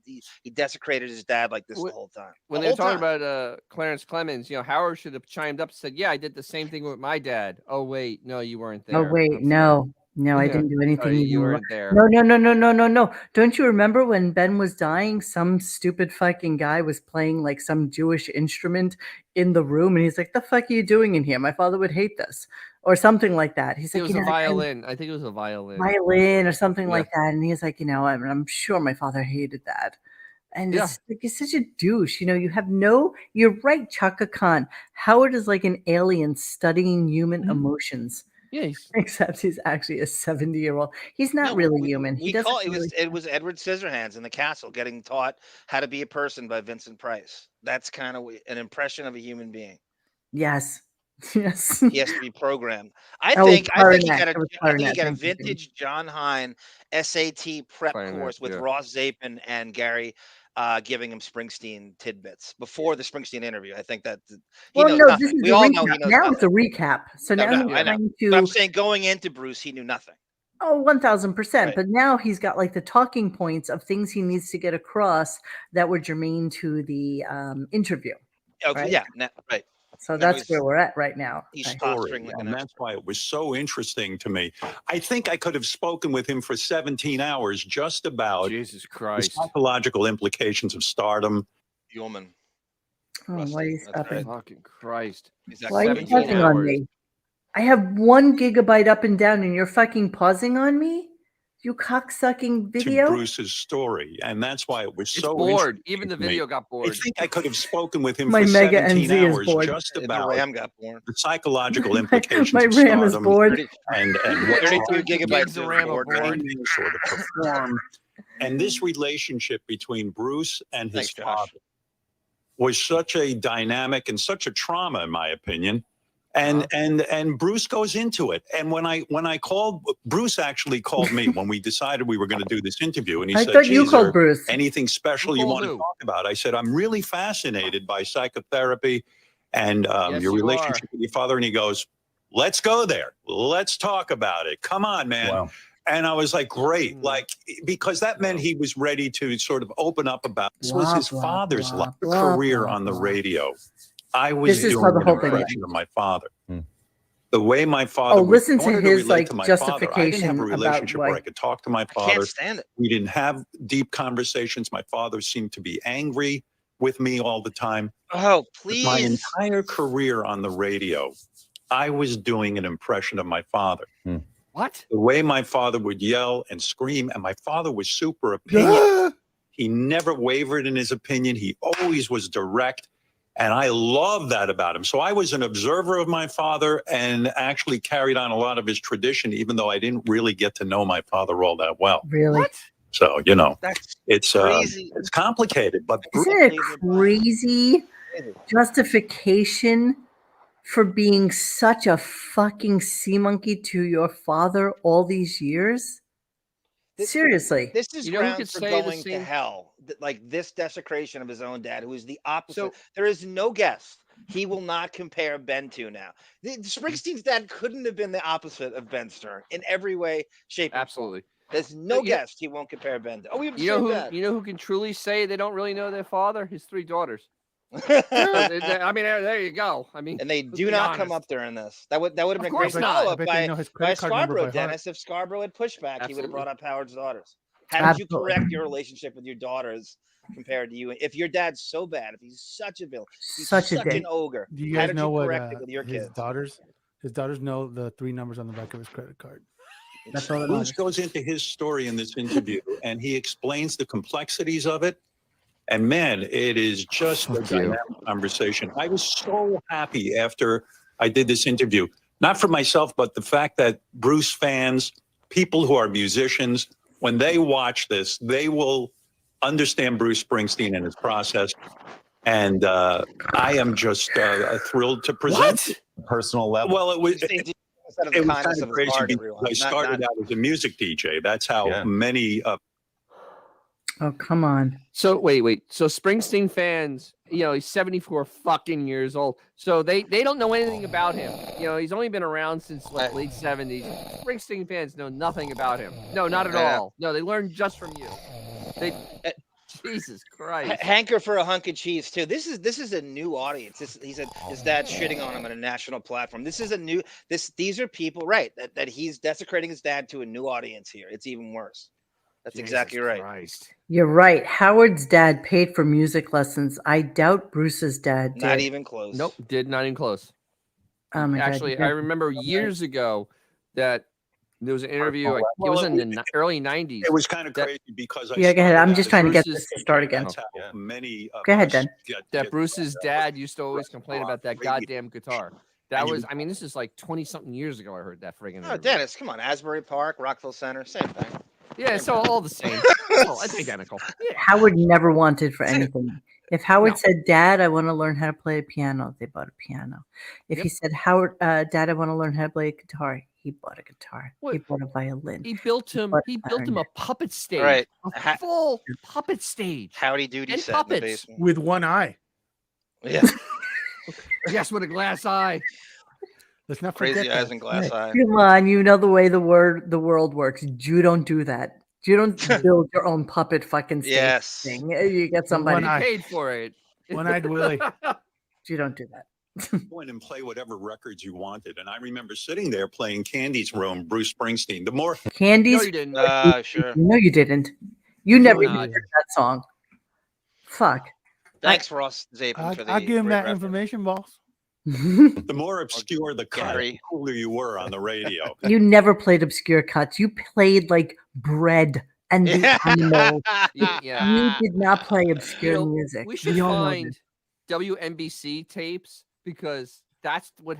desecrated his dad like this the whole time. When they're talking about Clarence Clemens, Howard should have chimed up and said, "Yeah, I did the same thing with my dad." Oh wait, no, you weren't there. Oh wait, no, I didn't do anything. You weren't there. No. Don't you remember when Ben was dying? Some stupid fucking guy was playing like some Jewish instrument in the room, and he's like, "The fuck are you doing in here? My father would hate this." Or something like that. He's like, it was a violin. I think it was a violin. Or something like that. And he's like, I'm sure my father hated that. And it's like, you're such a douche. You have you're right, Chaka Khan. Howard is like an alien studying human emotions. Yeah, except he's actually a 70-year-old. He's not really human. It was Edward Scissorhands in the castle getting taught how to be a person by Vincent Price. That's kind of an impression of a human being. Yes. He has to be programmed. I think he got a vintage John Hine SAT prep course with Ross Zapin and Gary giving him Springsteen tidbits before the Springsteen interview. I think that he knows nothing. We all know he knows now nothing. It's a recap. So now he's trying to. But I'm saying going into Bruce, he knew nothing. Oh, 1000%. But now he's got like the talking points of things he needs to get across that were germane to the interview. Okay, right? Yeah, right. So that's where we're at right now. And that's why it was so interesting to me. I think I could have spoken with him for 17 hours just about Jesus Christ. the psychological implications of stardom. Human. Oh, why are Rusty, you that's stopping? right. Fucking Christ. He's at Why are you 17 pausing on hours. me? I have 1 gigabyte up and down, and you're fucking pausing on me? You cocksucking To video? Bruce's story, and that's why it was It's so bored. interesting Even the to me. video got I bored. think I could have spoken with him My for Mega 17 NZ is hours bored. just The about RAM got born. the psychological My implications RAM of is stardom bored. and what 32 drives gigabytes gigs of of RAM are board the RAM. audience or to perform. And this relationship between Bruce and his Thanks, Josh. father was such a dynamic and such a trauma, in my opinion. And Bruce goes into it. And when I called, Bruce actually called me when we decided we were going to do this interview, and he I said, thought you "Geez, called Bruce. anything special Who you called want to who? talk about?" I said, "I'm really fascinated by psychotherapy and Yes, your you relationship are. with your father." And he goes, "Let's go there. Let's talk about it. Come on, man." Wow. And I was like, great, Mm. like, because that meant he was ready to sort of open up about this was Blah, his blah, father's blah, life, blah, career blah, on the blah. radio. I was This is doing how the an whole thing impression of my father. Hmm. The way my father Oh, was, listen in to order his, relate like, to my father, I didn't have justification a about relationship where why- I could talk to my I father. can't stand it. We didn't have deep conversations. My father seemed to be angry with me all the time. Oh, But my please. entire career on the radio, I was doing an impression of my father. What? The way my father would yell and scream, and my father was super opinionated. He never wavered in his opinion. He always was direct. And I love that about him. So I was an observer of my father and actually carried on a lot of his tradition, even though I didn't really get to know my father all that well. Really? What? So, you know, That's it's crazy. it's complicated, but Isn't it crazy justification for being such a fucking sea monkey to your father all these years? This- Seriously. This is You know who grounds could for say the going to same- hell. Like this desecration of his own dad, who is the opposite. So- There is no guest he will not compare Ben to now. Springsteen's dad couldn't have been the opposite of Ben Stern in every way, shape, and form. Absolutely. There's no yeah. guest he won't compare Ben to. Oh, we have the You know same who? dad. You know who can truly say they don't really know their father? His 3 daughters. I mean, there you go. I mean, And they let's do be not come honest. up during this. That would have Of been a great course not. follow I up bet they know his by credit card number Scarborough, by heart. Dennis. If Scarborough had pushed back, he would have Absolutely. brought up Howard's daughters. How did you Absolutely. correct your relationship with your daughters compared to you? If your dad's so bad, if he's such a villain, he's Such a such dick. an ogre, Do you how guys did know you what correct it with your his kids? daughters? His daughters know the 3 numbers on the back of his credit card. That's all that Bruce matters. goes into his story in this interview and he explains the complexities of it. And man, it is just a Fuck you. dynamic conversation. I was so happy after I did this interview, not for myself, but the fact that Bruce fans, people who are musicians, when they watch this, they will understand Bruce Springsteen and his process. And I am just thrilled to present. What? Personal level. Well, it was. Instead of It the was kindness kind of of his crazy heart, because I everyone. started out as a music DJ. That's how Yeah. many Oh, come on. So wait. So Springsteen fans, he's 74 fucking years old. So they don't know anything about him. He's only been around since late 70s. Springsteen fans know nothing about him. No, not at Yeah. all. No, they learned just from you. Jesus Christ. Hanker for a hunk of cheese too. This is a new audience. He said his dad shitting on him on a national platform. This is a new. These are people, right? That he's desecrating his dad to a new audience here. It's even worse. That's Jesus exactly right. Christ. You're right. Howard's dad paid for music lessons. I doubt Bruce's dad did. Not even close. Nope, did not even close. Oh my Actually, God. I remember years ago that there was an interview. It was in the early 90s. It was kind of That- crazy because I Yeah, go ahead. started I'm out just as trying to get Bruce's- this to start again. That's how many of Go ahead, us Dan. That Bruce's dad used to always complain about that goddamn guitar. That And you- was, I mean, this is like 20 something years ago. I heard that friggin' Oh, interview. Dennis, come on. Asbury Park, Rockville Center, same thing. Yeah, so all the same. It's identical. Yeah. Howard never wanted for anything. If Howard No. said, "Dad, I want to learn how to play a piano," they bought a piano. If he said, "Howard, Dad, I want to learn how to play a guitar," he bought a guitar. He What? bought a violin. He built him a puppet stage. Right. A full puppet stage. Howdy doody And set in the puppets. basement. With one eye. Yeah, Yes, with a glass eye. Let's not forget crazy eyes that. and glass eye. Come on, you know the way the world works. You don't do that. You don't build your own puppet fucking stage Yes. thing. You get somebody. One He eye. paid for it. One-eyed Willie. You don't do that. go in and play whatever records you wanted. And I remember sitting there playing Candy's Room, Bruce Springsteen. The more Candy's. No, you didn't. Sure. No, you didn't. You never not. even heard that song. Fuck. Thanks, Ross Zapin, for the. I'll give him great that reference. information, boss. The more obscure the cut, the Gary. cooler you were on the radio. You never played obscure cuts. You played like Bread and the Animals. Yeah. You did not play You obscure know, music. we should We all know find this. WNBC tapes because that's what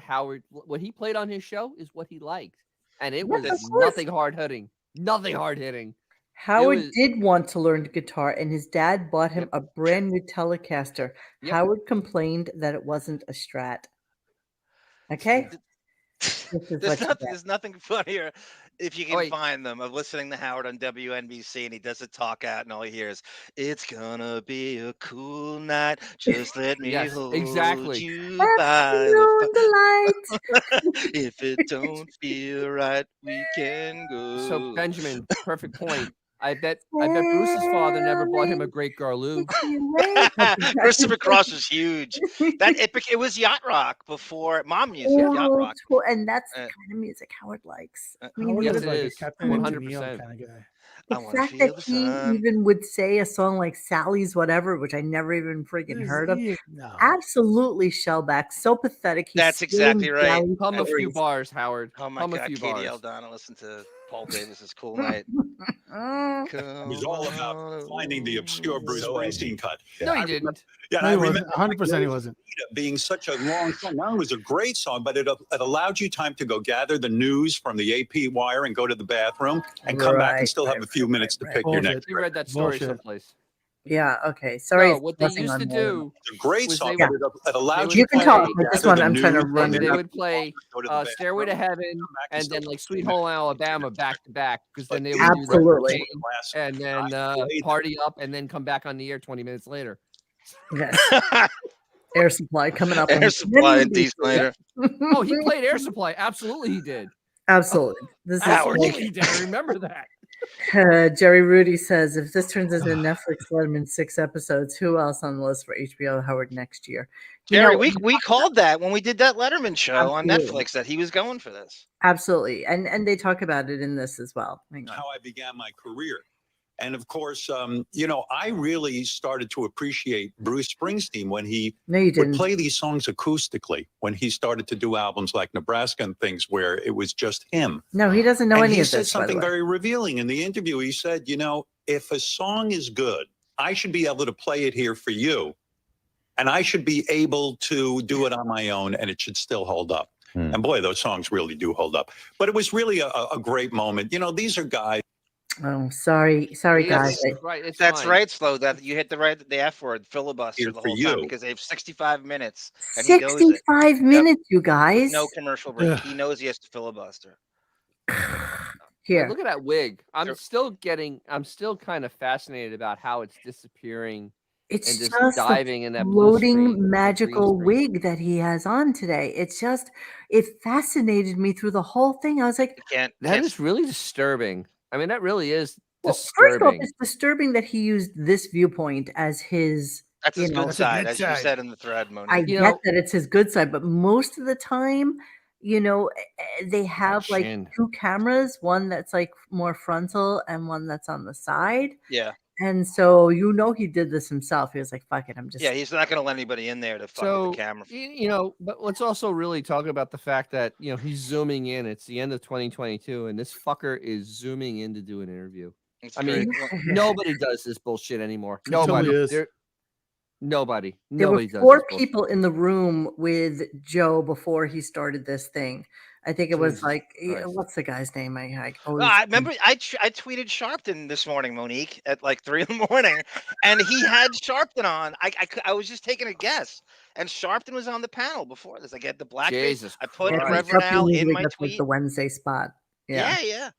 he played on his show is what he liked. And it Yes, was of course. nothing hard hitting. Nothing hard hitting. Howard was- did want to learn guitar, and his dad bought him a brand new Telecaster. Yep. Howard complained that it wasn't a Strat. Okay? This is what you get. There's nothing funnier if you can wait. find them of listening to Howard on WNBC and he does a talk out and all he hears, "It's gonna be a cool night. Just let me Yes, hold exactly. you Let's by turn the on the lights. If it don't feel right, we can go." So Benjamin, perfect point. I bet Bruce's father never bought him a Great Garloo. Christopher Cross was huge. It was yacht rock before mom music. Yacht rock. And that's the Uh, kind of music Howard likes. I Howard mean, Yes, was it like is. a Captain 100%. Tennille kind of guy. I the wanna fact feel that the he sun. even would say a song like Sally's Whatever, which I never even freaking heard of. No. Absolutely shellback. So pathetic. He's That's stealing exactly right. Sally's Hum a few stories. bars, Howard. Oh my Hum a God, few Katie bars. Aldana, listen to Paul Davis's Cool Night. It was all about finding the obscure Bruce Springsteen cut. No, he didn't. Yeah, No, I he remember wasn't. 100% he wasn't. being such a long song. Now it was a great song, but it allowed you time to go gather the news from the AP wire and go to the bathroom and come back and still have a few minutes to pick your Bullshit. next. You read that story Bullshit. someplace. Yeah, okay. Sorry. No, what they used to do It's a great was song, they- but it allowed they you would You can to talk, play- but this gather one the I'm trying to news run from it the they up. would play go to the Stairway to bathroom, Heaven come back and still then have like a Sweet few Home minutes. Alabama back to back because then they would Absolutely. do Classic. and then Party Up and then come back on the air 20 minutes later. Yes. Air Supply coming up. Air on Supply many and D Snyder. Oh, he played Air Supply. Absolutely, he did. Absolutely. This is Absolutely, he did. I remember that. Jerry Rudy says if this turns into Netflix, let him in 6 episodes. Who else on the list for HBO Howard next year? You Jerry, know, we called that when we did that Letterman show on Absolutely. Netflix that he was going for this. absolutely, and they talk about it in this as well. Hang on. How I began my career. And of course, I really started to appreciate Bruce Springsteen when he No, you would didn't. play these songs acoustically, when he started to do albums like Nebraska and things where it was just him. No, he doesn't know And any he of said this. By the something way. very revealing in the interview. He said, if a song is good, I should be able to play it here for you. And I should be able to do it on my own and it should still hold up. And boy, those songs really do hold up. But it was really a great moment. These are guys. Oh, sorry, Yes. guys. Right, it's That's fine. right, Slow. That you hit the F word, filibuster Here the for whole time you. because they have 65 minutes and he knows it. 65 minutes, you guys. With no commercial break. He knows he has to filibuster. Here. Look at that wig. I'm Sure. still kind of fascinated about how it's disappearing It's and just just the diving in that blue floating screen, that magical green screen. wig that he has on today. It fascinated me through the whole thing. I was like, You can't. That is really disturbing. I mean, that really is well, first off, disturbing. it's disturbing that he used this viewpoint as his. That's his you know, good That's a side, good as you side. said in the thread, Monique. I You get know- that it's his good side, but most of the time, they have like chin. 2 cameras, one that's like more frontal and one that's on the side. Yeah. And so he did this himself. He was like, "Fuck it, I'm just." Yeah, he's not going to let anybody in there to fuck So with the camera. but let's also really talk about the fact that he's zooming in. It's the end of 2022, and this fucker is zooming in to do an interview. It's I very mean, cool. Nobody does this bullshit anymore. It totally Nobody. is. Nobody. There were Nobody does 4 this bullshit. people in the room with Joe before he started this thing. I think it was Jesus like, Christ. what's the guy's name? I No, I remember I tweeted Sharpton this morning, Monique, at like 3 in the morning, and he had Sharpton on. I was just taking a guess, and Sharpton was on the panel before this. I get the blackface. Jesus I put Christ. Reverend Al in usually my gets, like, tweet. the Wednesday spot. Yeah. Yeah.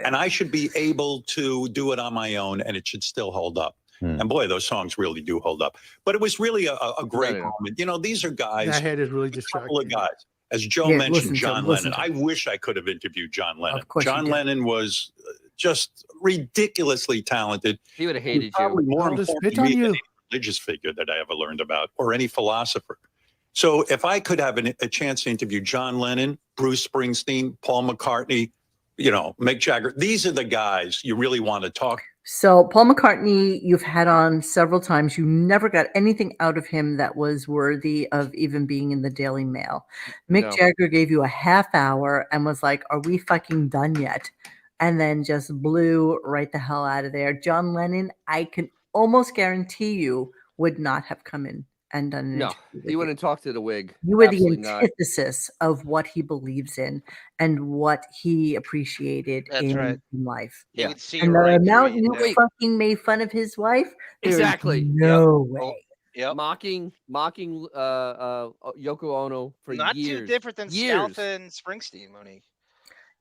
And I should be able to do it on my own and it should still hold up. And boy, those songs really do hold up. But it was really a great moment. These are guys, That head is really a couple of distracting. guys. As Joe Yeah, mentioned, listen to John him, listen Lennon. to I wish I could have interviewed John Lennon. Of course you John did. Lennon was just ridiculously talented. He would have He's hated you. probably more I'll just important spit to on me than you. any religious figure that I ever learned about or any philosopher. So if I could have a chance to interview John Lennon, Bruce Springsteen, Paul McCartney, Mick Jagger, these are the guys you really want to talk So Paul McCartney, you've had on several times. You never got anything out of him that was worthy of even being in the Daily Mail. Mick Jagger gave you a half hour and was like, "Are we fucking done yet?" And then just blew right the hell out of there. John Lennon, I can almost guarantee you, would not have come in and done an interview with he wouldn't talk to the wig. You were Absolutely the not. antithesis of what he believes in and what he appreciated in life. He would see And the right through amount you. you fucking made fun of his wife, there's Exactly. no way. Yep. Mocking Yoko Ono for Not years. too different than years. Scalfa and Springsteen, Monique.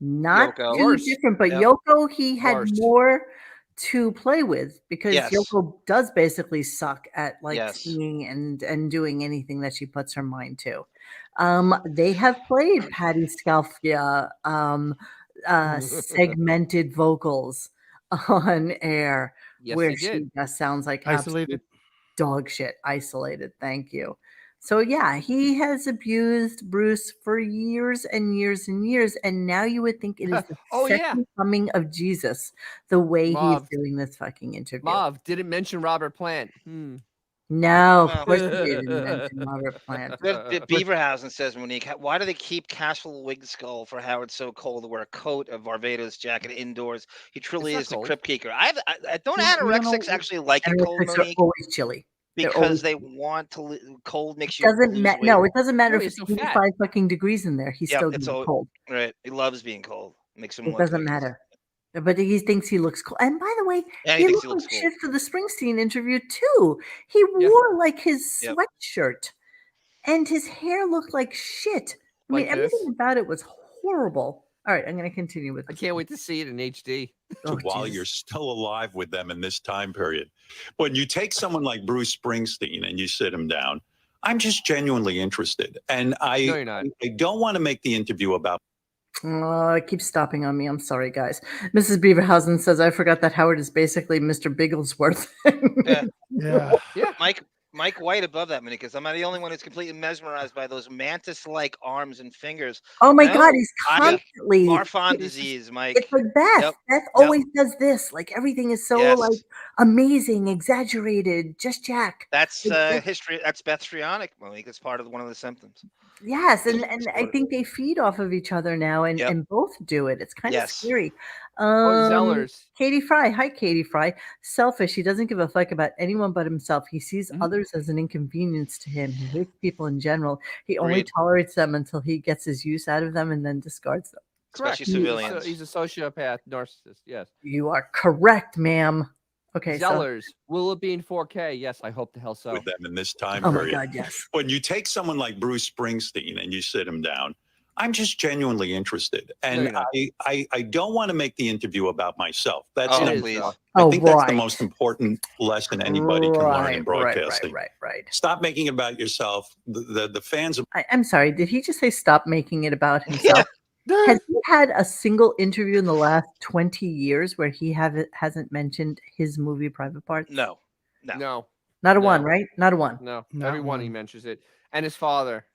Not Yoko. too Worse. different, but Yep. Yoko, he had Worse. more to play with because Yes. Yoko does basically suck at like Yes. singing and doing anything that she puts her mind to. They have played Patti Scialfa segmented vocals on air Yes, where they she did. just sounds like Isolated. absolute dog shit. Isolated. Thank you. So yeah, he has abused Bruce for years and years and years, and now you would think it is the Oh, yeah. second coming of Jesus the way Mauve. he's doing this fucking interview. Mauve didn't mention Robert Plant. No, Well. of course he didn't mention Robert Plant. Beaverhausen says, Monique, why do they keep Castle Wigskull for Howard so cold to wear a coat of Barbados jacket indoors? He truly It's is not a cold. crypt keeper. I don't You don't anorexics know- actually like it cold, Anorexics are Monique, always chilly. They're because always they chilly. want to cold makes you Doesn't lose matter. weight. No, it doesn't matter No, if he's it's so fat. 85 fucking degrees in there. He's Yep, still it's getting all- cold. Right, he loves being cold. Makes him It look doesn't like he's- matter. But he thinks he looks cool. And by the way, Yeah, he he thinks looked he like looks cool. shit for the Springsteen interview too. He Yeah. wore like his Yep. sweatshirt, and his hair looked like shit. I mean, Like everything this? about it was horrible. All right, I'm going to continue with I this. can't wait to see it in HD. Oh, while Jesus. you're still alive with them in this time period. When you take someone like Bruce Springsteen and you sit him down, I'm just genuinely interested. And No, you're not. I don't want to make the interview about Oh, it keeps stopping on me. I'm sorry, guys. Mrs. Beaverhausen says, I forgot that Howard is basically Mr. Bigglesworth. Yeah. Yeah. Yeah. Mike White above that, Monique, because I'm not the only one who's completely mesmerized by those mantis-like arms and fingers. Oh my No, God, he's I- constantly. Marfan It's disease, Mike. It's like Beth. Yep, Beth always does this. Like everything is so Yes. like amazing, exaggerated, just Jack. That's It's- history. That's Bethstrionic, Monique. It's part of one of the symptoms. Yes, and It's I part of think they feed off of each other now, and, Yep. and both do it. It's kind of Yes. scary. Oh, Zellers. Katie Fry, hi Katie Fry. Selfish. He doesn't give a fuck about anyone but himself. He sees Mhm. others as an inconvenience to him. He hates people in general. He only Agreed. tolerates them until he gets his use out of them and then discards them. Correct. Especially civilians. He's a sociopath, narcissist. Yes. You are correct, ma'am. Okay, so Zellers. Will it be in 4K? Yes, I hope the hell so. with them in this time oh my period. God, yes. When you take someone like Bruce Springsteen and you sit him down, I'm just genuinely interested. And you're not. I don't want to make the interview about myself. That's Oh, not, please. I Oh, think that's the right. most important lesson anybody can learn in broadcasting. Right. Stop making it about yourself. The fans of I'm sorry. Did he just say stop making it about himself? Has he had a single interview in the last 20 years where he hasn't mentioned his movie Private Parts? No. No. Not a No. one, right? Not a one. No. Not Everyone he one. mentions it. And his father.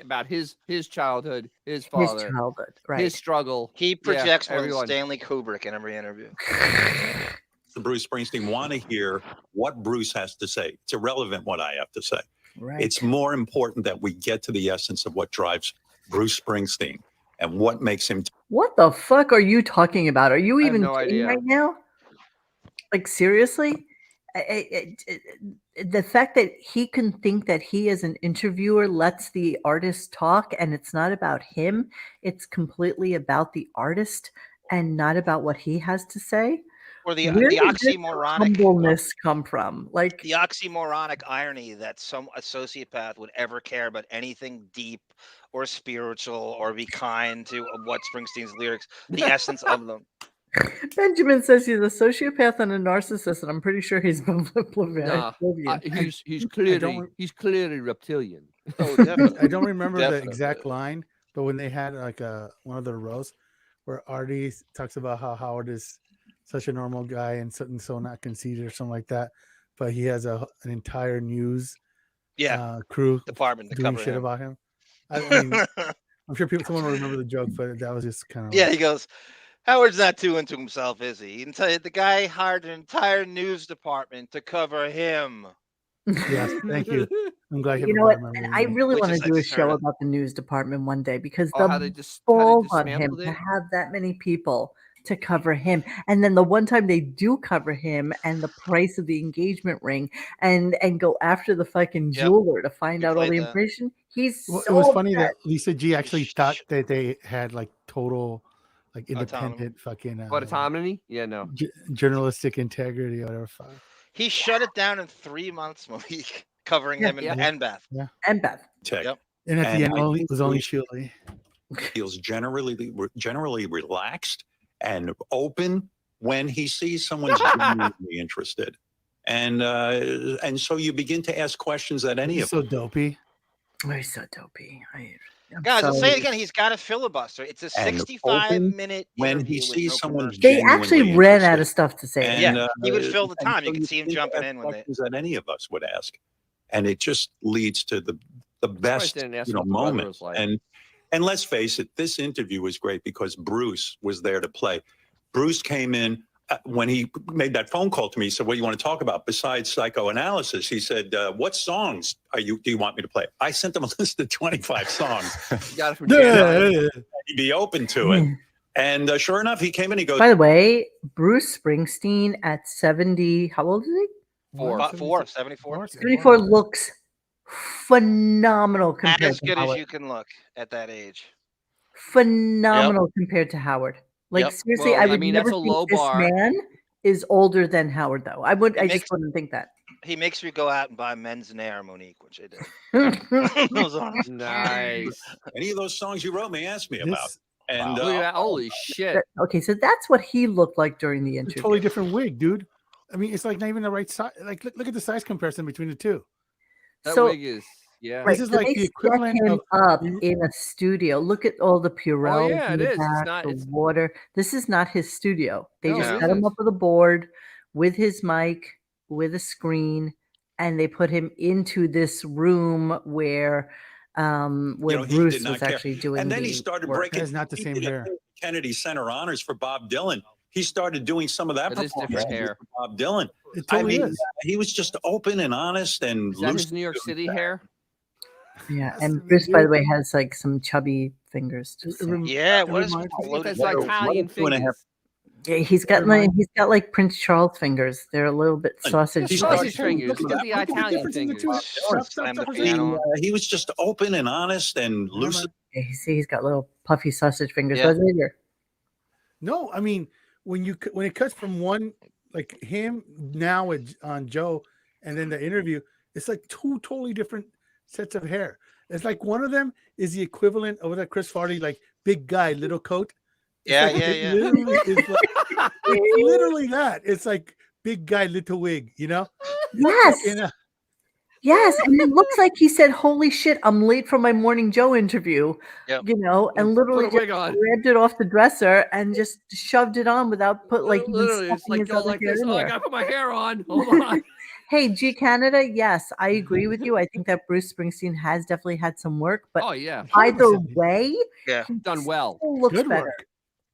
About his childhood, his His father, childhood, right? his struggle. He projects more than everyone. Stanley Kubrick in every interview. Bruce Springsteen want to hear what Bruce has to say. It's irrelevant what I have to say. Right. It's more important that we get to the essence of what drives Bruce Springsteen and what makes him What the fuck are you talking about? Are you I have even no kidding idea. right now? Like seriously? The fact that he can think that he as an interviewer lets the artist talk and it's not about him, it's completely about the artist and not about what he has to say. Or the Where did this oxymoronic humbleness come from? Like the oxymoronic irony that a sociopath would ever care about anything deep or spiritual or be kind to what Springsteen's lyrics, the essence of them. Benjamin says he's a sociopath and a narcissist, and I'm pretty sure he's Nah, Pavlovian. he's don't- clearly reptilian. Oh, definitely. I don't remember the Definitely. exact line, but when they had like one of the rows where Artie talks about how Howard is such a normal guy and so not conceited or something like that, but he has an entire news crew Department to doing cover shit him. about him. I mean, I'm sure someone will remember the joke, but that was just kind of Yeah, he goes, Howard's not too into himself, is he? He can tell you the guy hired an entire news department to cover him. Yes, thank you. I'm glad You know what? everybody And remembers I me. really Which want to is do a show absurd. about the news department one day because Oh, how the they balls on him dismantled to it? have that many people to cover him. And then the one time they do cover him and the price of the engagement ring and go after the fucking Yep. jeweler to find We out all played the that. information. He's Well, so it was funny that upset. Lisa G actually thought that they had like total, like Autonomy. independent fucking What, autonomy? Yeah, no. journalistic integrity or whatever. Fuck. He shut it down in 3 months, Malik, covering Yeah. him Yeah. and Beth. And Beth. Tech. Yep. And at the And end, I only think was only Bruce Shirley. feels generally relaxed and open when he sees someone's genuinely interested. And so you begin to ask questions that any He's of so dopey. Oh, he's so dopey. I'm Guys, I'll say sorry. it again. He's got a filibuster. It's a And 65-minute when interview he with sees no someone's commercials. They actually genuinely ran out of interested. stuff to say. And, Yeah, he would fill the and time. so You could see him begin to jumping ask in with it. questions that any of us would ask, and it just leads to the Surprised best they didn't ask what the weather moments. was like. And let's face it, this interview was great because Bruce was there to play. Bruce came in when he made that phone call to me. He said, "What do you want to talk about besides psychoanalysis?" He said, "What songs do you want me to play?" I sent him a list of 25 songs. You got it from Jam. He'd be open to it. And sure enough, he came in. He goes, By the way, Bruce Springsteen at 70, how old is he? 74. 74 looks phenomenal compared As to good as Howard. you can look at that age. Phenomenal compared to Howard. Like Yep. seriously, Well, I I would mean, never that's a think low this bar. man is older than Howard, though. I It just makes- wouldn't think that. He makes me go out and buy men's Nair, Monique, which I did. Those are- Nice. "Any of those songs you wrote me, ask me about." This And Look at that. Holy shit. Okay, so that's what he looked like during the a interview. totally different wig, dude. I mean, it's like not even the right size. Like, look at the size comparison between the two. That So- wig is, yeah. Right, This is so like they the set equivalent him of- up in a studio. Look at all the Purells yeah, in it the is. It's back, not- the it's- water. This is not his studio. They No, just it set him isn't. up with a board, with his mic, with a screen, and they put him into this room where he Bruce did not was care. actually doing. And then he the started work. breaking. That is not the he same did a hair. thing with Kennedy Center Honors for Bob Dylan. He started doing some of that That is different performance hair. for Bob Dylan. It I totally mean, is. he was just open and honest and Is that his lucid New York to City himself. hair? Yeah, That's and the Bruce, by the way, dude. has like some chubby fingers. Just saying. Yeah, It what is reminds me- loaded? That's What a- Italian what a 2.5 fingers. Yeah, he's got like Prince Charles fingers. They're a little bit sausage. He's shaped. sausage fingers. Look at He's got that. the Look at the Italian difference in the fingers. two. Stop, slam the Stop, piano. He was just open and honest and Yeah, lucid. Yeah, you see, he's got little puffy sausage fingers. Yeah. What's it here? No, I mean when it cuts from one like him now on Joe, and then the interview, it's like two totally different sets of hair. It's like one of them is the equivalent of that Chris Farley, like big guy, little coat. It's Yeah, like, yeah, it yeah. Literally is like, it's literally that. It's like big guy, little wig. You know? Yes. In a- Yes, and it looks like he said, "Holy shit, I'm late for my Morning Joe interview." Yep. You know, and literally Put a just wig on. grabbed it off the dresser and just shoved it on without even Literally, it's stuffing like his going other like hair this. in Oh, I there. gotta put my hair on. Hold on. Hey, G Canada, yes, I agree with you. I think that Bruce Springsteen has definitely had some work, but Oh yeah, either 100%. way, Yeah. he done well. still looks Good better. work.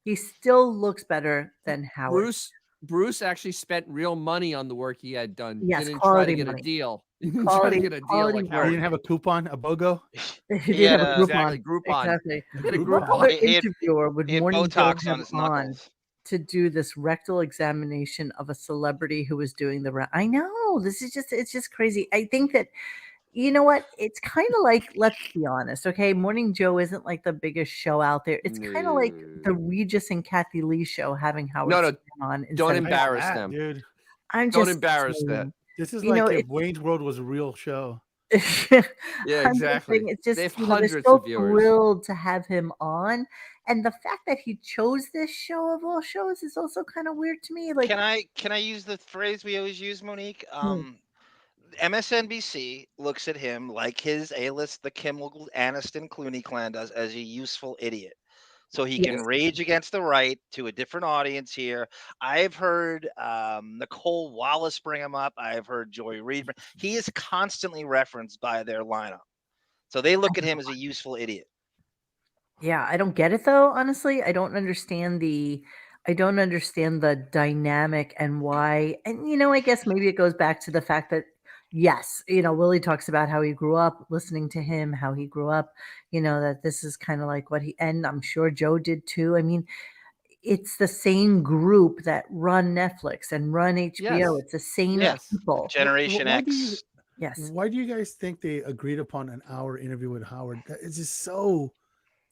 He still looks better than Howard. Bruce actually spent real money on the work he had done. Yes, Didn't try quality to get money. a deal. He didn't try Quality- to get a deal quality like work. He Howard. didn't have a coupon, a BOGO. He He did had have a a- Groupon. Exactly, Groupon. Exactly. He had a Groupon. What other Groupon. He had- interviewer would He had Morning Joe Botox have on his on knuckles. to do this rectal examination of a celebrity who was doing the I know this is it's just crazy. I think that you know what? It's kind of like, let's be honest, okay? Morning Joe isn't like the biggest show out there. It's kind of like the Regis and Kathy Lee show having Howard No, Stern on. don't instead of- embarrass That, them. dude. I'm Don't just embarrass saying. that. This is You like know, if it's- Wayne's World was a real show. Yeah, I'm just exactly. saying, it's just They have they're hundreds so of viewers. thrilled to have him on, and the fact that he chose this show of all shows is also kind of weird to me. Like, Can I use the phrase we always use, Monique? MSNBC looks at him like his A-list, the Kimmel, Aniston, Clooney clan does, as a useful idiot. So he can Yes. rage against the right to a different audience here. I've heard Nicole Wallace bring him up. I've heard Joy Reid. He is constantly referenced by their lineup. So they look at him as a useful idiot. Yeah, I don't get it though, honestly. I don't understand the dynamic and why. And I guess maybe it goes back to the fact that yes, Willie talks about how he grew up listening to him, how he grew up, that this is kind of like what and I'm sure Joe did too. I mean, it's the same group that run Netflix and run HBO. Yes. It's the same Yes. people. Generation Why do you- X. Yes. Why do you guys think they agreed upon an hour interview with Howard? It's just so.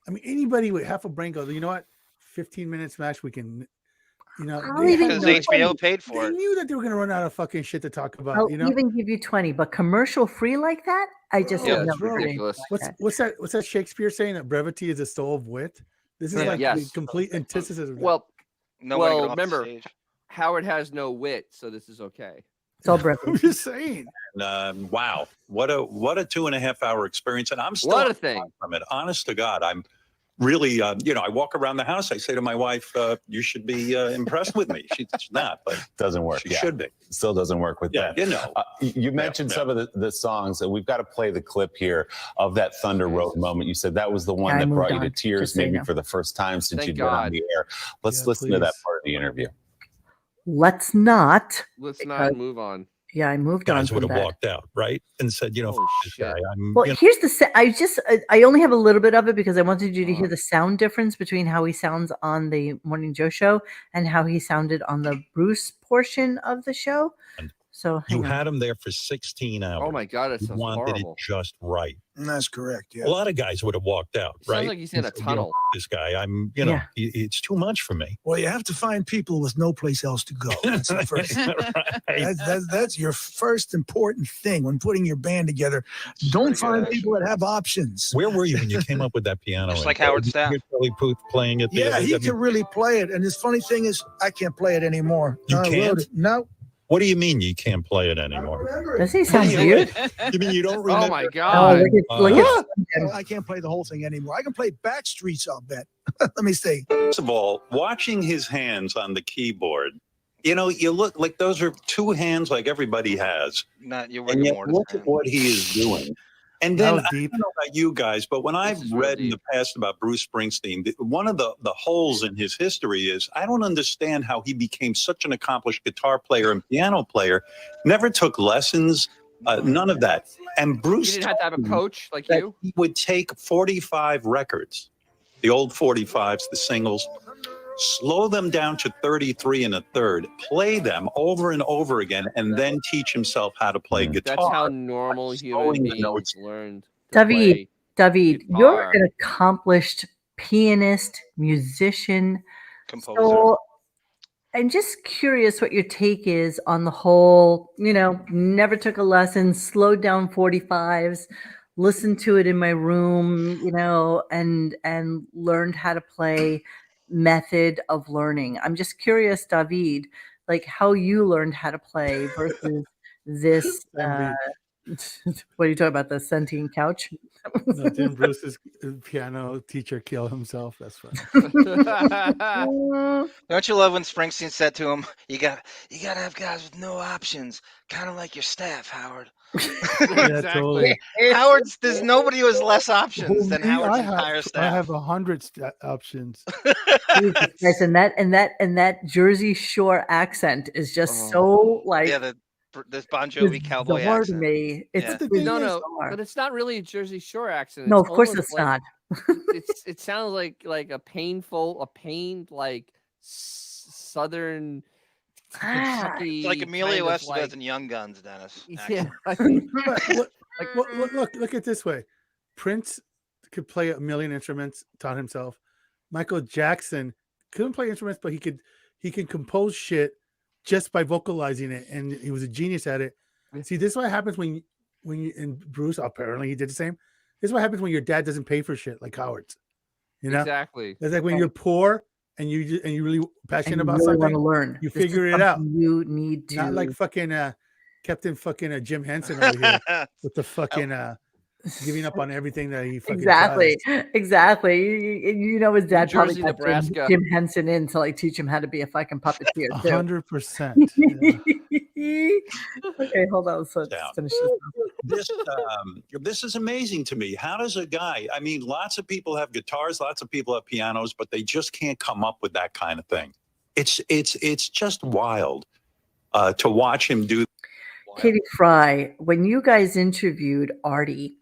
I mean, anybody with half a brain goes, you know what? 15 minutes max, we can. I'll they even had Because give no- HBO paid for they it. knew that they were going to run out of fucking shit to talk about. I'll even give you 20, but commercial free like that, I just Bro, have it's never heard anything ridiculous. like that. What's that Shakespeare saying that brevity is a soul of wit? This is Yeah. like the Yes. complete antithesis of that. Well, No one well, got off the remember, stage. Howard has no wit, so this is okay. It's all I'm Brooklyn. just saying. Wow, what a 2.5 hour experience, and I'm still What a thing. from it. Honest to God, I'm really, I walk around the house. I say to my wife, "You should be impressed with me." She's not, but Doesn't work. she should be. Still doesn't work with Yeah, that. You mentioned some of the songs, and we've got to play the clip here of that Thunder Road moment. You said that was the one I that moved brought you to on, tears, just so you maybe know. for the first time since Thank you'd been on God. the air. Let's Yeah, listen to that please. part of the interview. Let's not. Let's not move on. Yeah, I moved on Guys would from have that. walked out, right, and said, Oh, "F this shit. guy." Well, here's I only have a little bit of it because I wanted you to hear the sound difference between how he sounds on the Morning Joe show and how he sounded on the Bruce portion of the show. So You hang on. had him there for 16 hours. Oh my God, it You sounds wanted horrible. it just right. That's correct. A lot of guys would have walked out, Sounds right? like he's in a And said, tunnel. This guy, Yeah. it's too much for me. Well, you have to find people with no place else to go. That's the first. Right. That's your first important thing when putting your band together. Don't pretty good, find actually. people that have options. Where were you when you came up with that piano? Just in? like Howard Did you Staff. hear Charlie Puth playing it. Yeah, he I mean, can really play it. And the funny thing is, I can't play it anymore. You I wrote can't? it. No. What do you mean you can't play it I don't anymore? remember it. Does he sound weird? You mean you don't remember? Oh my Oh, God. look at Well, I can't play the whole thing anymore. I can play Backstreets, I'll bet. Let me see. First of all, watching his hands on the keyboard, you look like those are two hands like everybody has. Not your And rigor yet mortis, look man. at what he is doing. And That then was I deep. don't know about you guys, but when I've is real read in deep. the past about Bruce Springsteen, one of the holes in his history is I don't understand how he became such an accomplished guitar player and piano player, never took lessons, none of that. And You Bruce didn't have to have a told me coach like that you? he would take 45 records, the old 45s, the singles, slow them down to 33 and a third, play them over and over again, and then teach himself how to play guitar. That's how normal human slowing the beings notes. learned. David, David, you're guitar. an accomplished pianist, musician. Composer. So I'm just curious what your take is on the whole, never took a lesson, slowed down 45s, listened to it in my room, and learned how to play method of learning. I'm just curious, David, like how you learned how to play versus this. What are you talking about? The sentient couch? No, Jim Bruce's piano teacher killed himself. That's funny. Don't you love when Springsteen said to him, "You gotta have guys with no options, kind of like your staff, Howard." Yeah, totally. Howard's there's nobody who has less options than Me, Howard's I have- entire staff. I have 100 options. Jesus Christ, and that Jersey Shore accent is just so like Yeah, this Bon Jovi cowboy bizarre to accent. me. It's Yeah. But the thing No, is, no, bizarre. but it's not really a Jersey Shore accent. No, of course almost it's like- not. It sounds like a pained like southern Kentucky. It's like Emilio kind of Estevez and Young Guns, Dennis. Yeah, accent. look at this way. Prince could play a million instruments, taught himself. Michael Jackson couldn't play instruments, but he can compose shit just by vocalizing it, and he was a genius at it. See, this is what happens when you and Bruce apparently he did the same. This is what happens when your dad doesn't pay for shit like Howard's. exactly. It's like when you're poor and you really passionate And you about really want something. to learn. you This is figure it out. something You need to Not like fucking Captain fucking Jim Henson over here with the fucking giving up on everything that he fucking exactly. His dad New probably Jersey, got Nebraska. Jim Henson in to like teach him how to be a fucking puppeteer too. 100%. Okay, hold on. So let's Yeah. finish this. This is amazing to me. How does a guy? I mean, lots of people have guitars, lots of people have pianos, but they just can't come up with that kind of thing. It's just wild to watch him do. Katie Fry, when you guys interviewed Artie,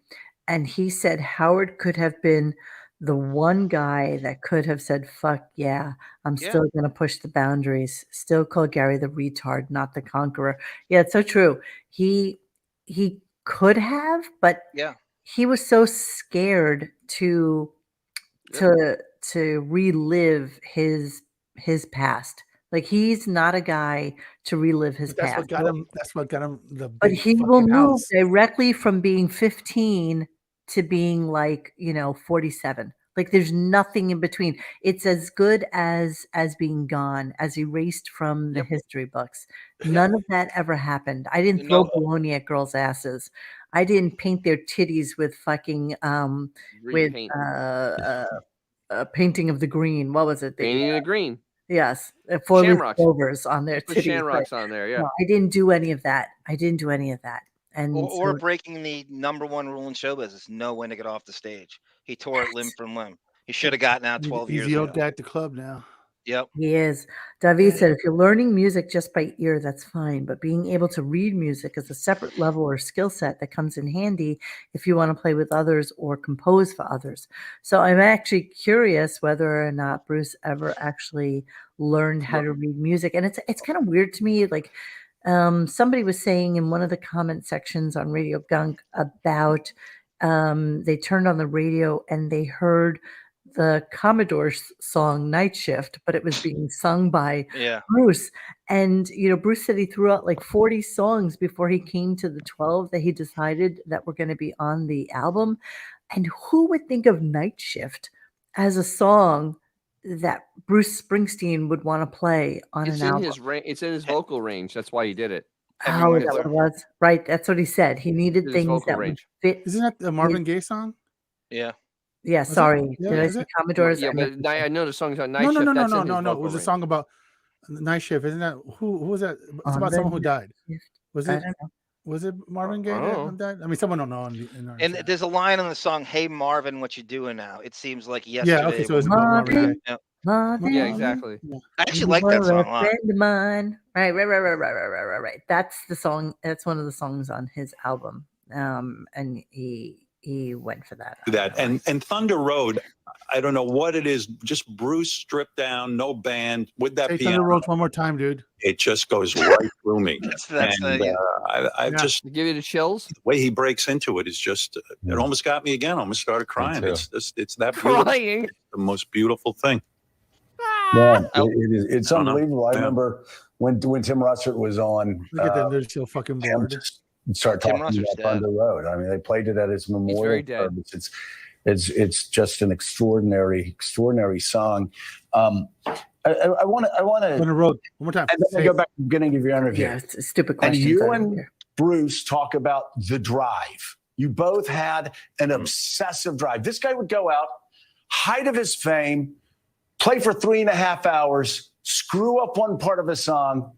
and he said Howard could have been the one guy that could have said, "Fuck yeah, I'm still going to push the boundaries, still call Gary the retard, not the conqueror." Yeah, it's so true. He could have, but he was so scared to relive his past. Like, he's not a guy to relive his That's past. what got him. That's what got him the. But big he will fucking move house. directly from being 15 to being 47. Like, there's nothing in between. It's as good as being gone, as erased from the history books. None of that ever happened. I didn't throw baloney at girls' asses. I didn't paint their titties with fucking Repaint. a painting of the green. What was it? Painting the green. Yes, 4-leaf Shamrocks. clovers on their Put titties. shamrocks on there. Yeah. No, I didn't do any of that. And Or breaking the #1 rule in show business: know when to get off the stage. He tore it limb from limb. He should have gotten out 12 years He's the ago. old guy at the club now. Yep. He is. David said, if you're learning music just by ear, that's fine. But being able to read music is a separate level or skill set that comes in handy if you want to play with others or compose for others. So I'm actually curious whether or not Bruce ever actually learned how to read music. And it's kind of weird to me. Like, somebody was saying in one of the comment sections on RadioGunk about they turned on the radio and they heard the Commodore's song Night Shift, but it was being sung by Bruce. And, Bruce said he threw out like 40 songs before he came to the 12 that he decided that were going to be on the album. And who would think of Night Shift as a song that Bruce Springsteen would want to play on an album? It's in his vocal range. That's why he did it. Oh, is that what it was? Right. That's what he said. He needed things that would fit. Isn't that the Marvin Gaye song? Yeah. Yeah, sorry. Did I say Commodores? Yeah, but I know the song's on Night No, Shift. no. It was a song about Night Shift. Isn't that who was that? It's about someone who died. Was it? Was it Marvin Gaye that died? I mean, someone don't know. And there's a line on the song, "Hey Marvin, what you doing now?" It seems like yesterday. Yeah. Okay. So it's about Marvin Gaye. Marvin, yeah, exactly. I actually like that song a lot. Friend of mine. Right. That's the song. That's one of the songs on his album. And he went for that. And Thunder Road, I don't know what it is, just Bruce stripped down, no band with that piano. Thunder Road one more time, dude. It just goes right through me. I just give you the chills. The way he breaks into it is just it almost got me again. I almost started crying. It's that beautiful. Crying. It's the most beautiful thing. Yeah, it's unbelievable. I remember when Tim Russert was on. Look at them; they're still fucking bored. Start talking about Thunder Road. I mean, they played it at his memorial service. It's just an extraordinary song. I want to Thunder Road one more time. And then go back to the beginning of your interview. Yeah, it's a stupid question. And you and Bruce talk about the drive. You both had an obsessive drive. This guy would go out, height of his fame, play for 3.5 hours, screw up one part of a song,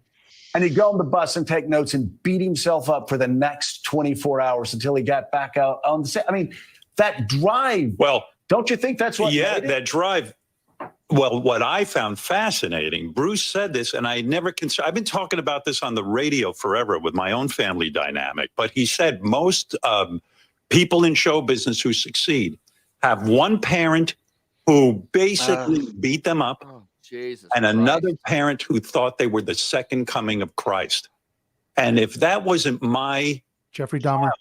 and he'd go on the bus and take notes and beat himself up for the next 24 hours until he got back out on the set. I mean, that drive. Well, don't you think that's what? Yeah, that drive. Well, what I found fascinating, Bruce said this, and I never considered. I've been talking about this on the radio forever with my own family dynamic. But he said most people in show business who succeed have one parent who basically beat them up. And another parent who thought they were the second coming of Christ. And if that wasn't my Jeffrey Dahmer,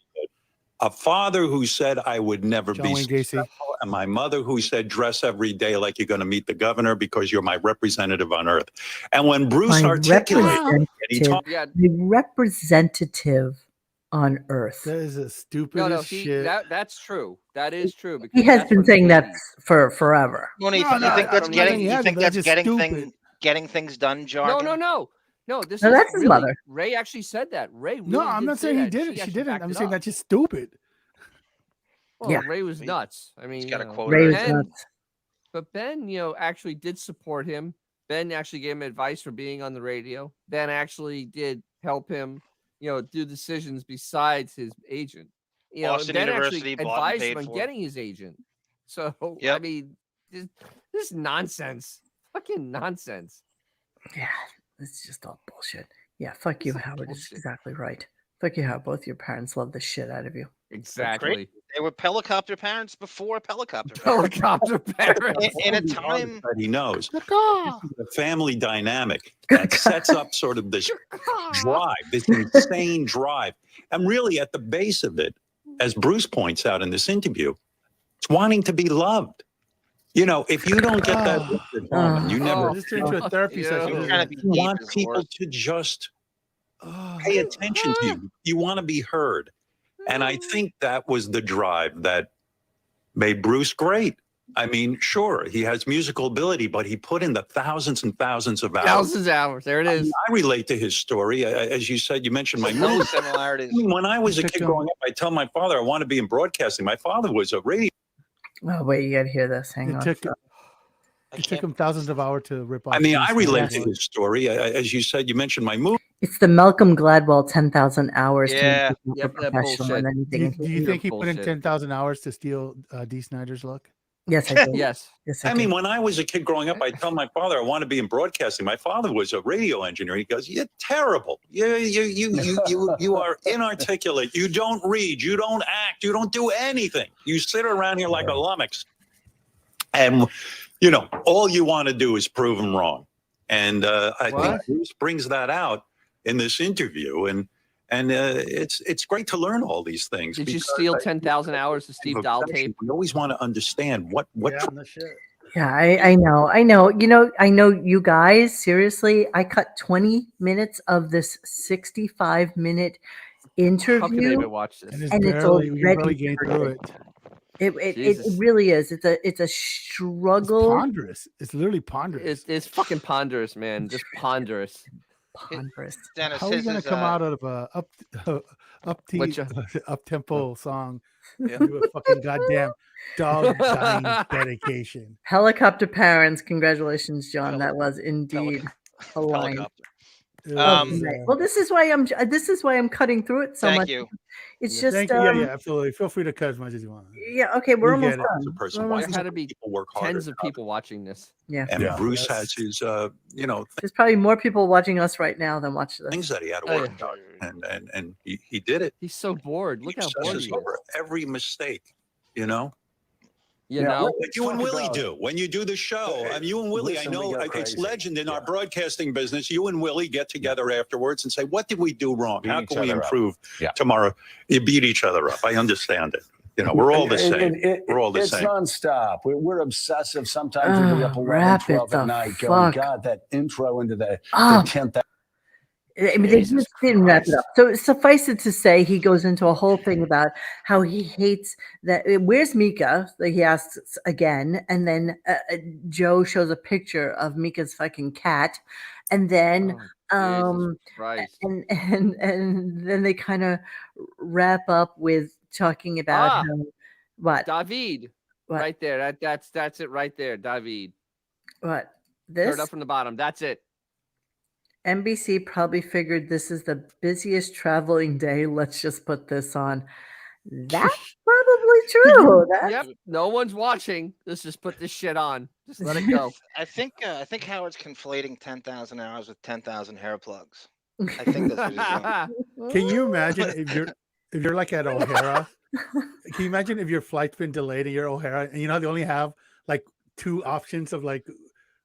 a father who said I would never John be Wayne Gacy, successful, and my mother who said dress every day like you're going to meet the governor because you're my representative on earth. And when Bruce articulated, he talked, the representative on earth. That is the stupidest shit. That's true. That is true. He has been saying that for forever. Well, you think that's getting things done, jargon? No, that's his mother. Ray actually said that. Ray. Really I'm not saying he did it. She didn't. I'm saying that's just stupid. Well, yeah. Ray was nuts. I mean, Ray was nuts. But Ben, actually did support him. Ben actually gave him advice for being on the radio. Ben actually did help him, do decisions besides his agent. Boston then University actually bought and advised him paid on for. getting his agent. So Yep. I mean, this is nonsense. Fucking nonsense. Yeah, it's just all bullshit. Yeah, fuck you, This is Howard. It's bullshit. exactly right. Fuck you, Howard. Both your parents love the shit out of you. Exactly. They were helicopter parents before helicopter parents. Helicopter parents. In a time that he knows. This is a family dynamic that sets up sort of this drive, this insane drive. And really at the base of it, as Bruce points out in this interview, it's wanting to be loved. If you don't get that at home, and you never This turned into a therapy session. You're isn't trying it? to be you deep want is people worse. to just pay attention to you. You want to be heard. And I think that was the drive that made Bruce great. I mean, sure, he has musical ability, but he put in the thousands and thousands of hours. Thousands of hours. There it is. I relate to his story. As you said, you mentioned my No mother. similarities. When I was a kid growing up, I tell my father I want to be in broadcasting. My father was a radio. Oh, wait, you got to hear this. Hang on. It took him thousands of hours to rip off. I mean, I these relate things. to his story. As you said, you mentioned my movie. It's the Malcolm Gladwell 10,000 hours. Yeah. To make Yep, people that professional bullshit. and Do you, anything. do you think he put in Bullshit. 10,000 hours to steal D. Snyder's look? Yes, I do. Yes. Yes, I do. mean, when I was a kid growing up, I tell my father I want to be in broadcasting. My father was a radio engineer. He goes, "You're terrible. You are inarticulate. You don't read. You don't act. You don't do anything. You sit around here like a lummox, and all you want to do is prove him wrong." And I think Bruce brings that out in this interview, and it's great to learn all these things. Did you because steal I- 10,000 hours of Steve Dahl tape? We always want to understand what Yeah, no shit. Yeah, I know. I know you guys, seriously, I cut 20 minutes of this 65-minute How can they interview. even watch this? And it's And it's barely, you're already barely getting through it. It Jesus. really is. It's a It's struggle. ponderous. It's literally ponderous. It's fucking ponderous, man. Just ponderous. Ponderous. Dennis, How are you his gonna is, come out of a up tempo song? Do a fucking goddamn dog dying dedication. Helicopter parents, congratulations, John. That was indeed a line. helicopter. Well, this is why I'm cutting through it so Thank much. you. It's just Thank you. Yeah, absolutely. Feel free to cut as much as you want. yeah, okay, we're We almost get it. done. As a person, We're why almost There does had to be people work harder? tens of people watching this. Yeah. And Yeah, Bruce that's- has his, There's probably more people watching us right now than watch this. things that he had to Oh, work out, and he did it. He's so bored. Look He how bored obsesses he is. over every mistake. You Yeah, know, Like you and Talk Willie about- do when you do the show. I mean, you and Willie, Listen, I we know go it's crazy. legend in our Yeah. broadcasting business. You and Willie get together afterwards and say, "What did we do wrong? Beat How each can we other up." improve Yeah. tomorrow?" You beat each other up. I understand it. We're all the same. We're all the it's same. nonstop. We're obsessive. Sometimes we'll be up 11, wrap it 12 the at night going, fuck God, that intro into the up. 10th. I mean, they Jesus just didn't wrap it Christ. up. So suffice it to say, he goes into a whole thing about how he hates that. Where's Mika? Like he asks again, and then Joe shows a picture of Mika's fucking cat, and then Jesus Christ. and then they kind of wrap up with talking about how, what David. What? Right there. That's it right there. David. what this Third up from the bottom. That's it. NBC probably figured this is the busiest traveling day. Let's just put this on. That's probably true. Yep. No one's watching. Let's just put this shit on. Just let it go. I think Howard's conflating 10,000 hours with 10,000 hair plugs. I think that's what he's doing. Can you imagine if you're like at O'Hara? Can you imagine if your flight's been delayed and you're O'Hara and they only have like two options of like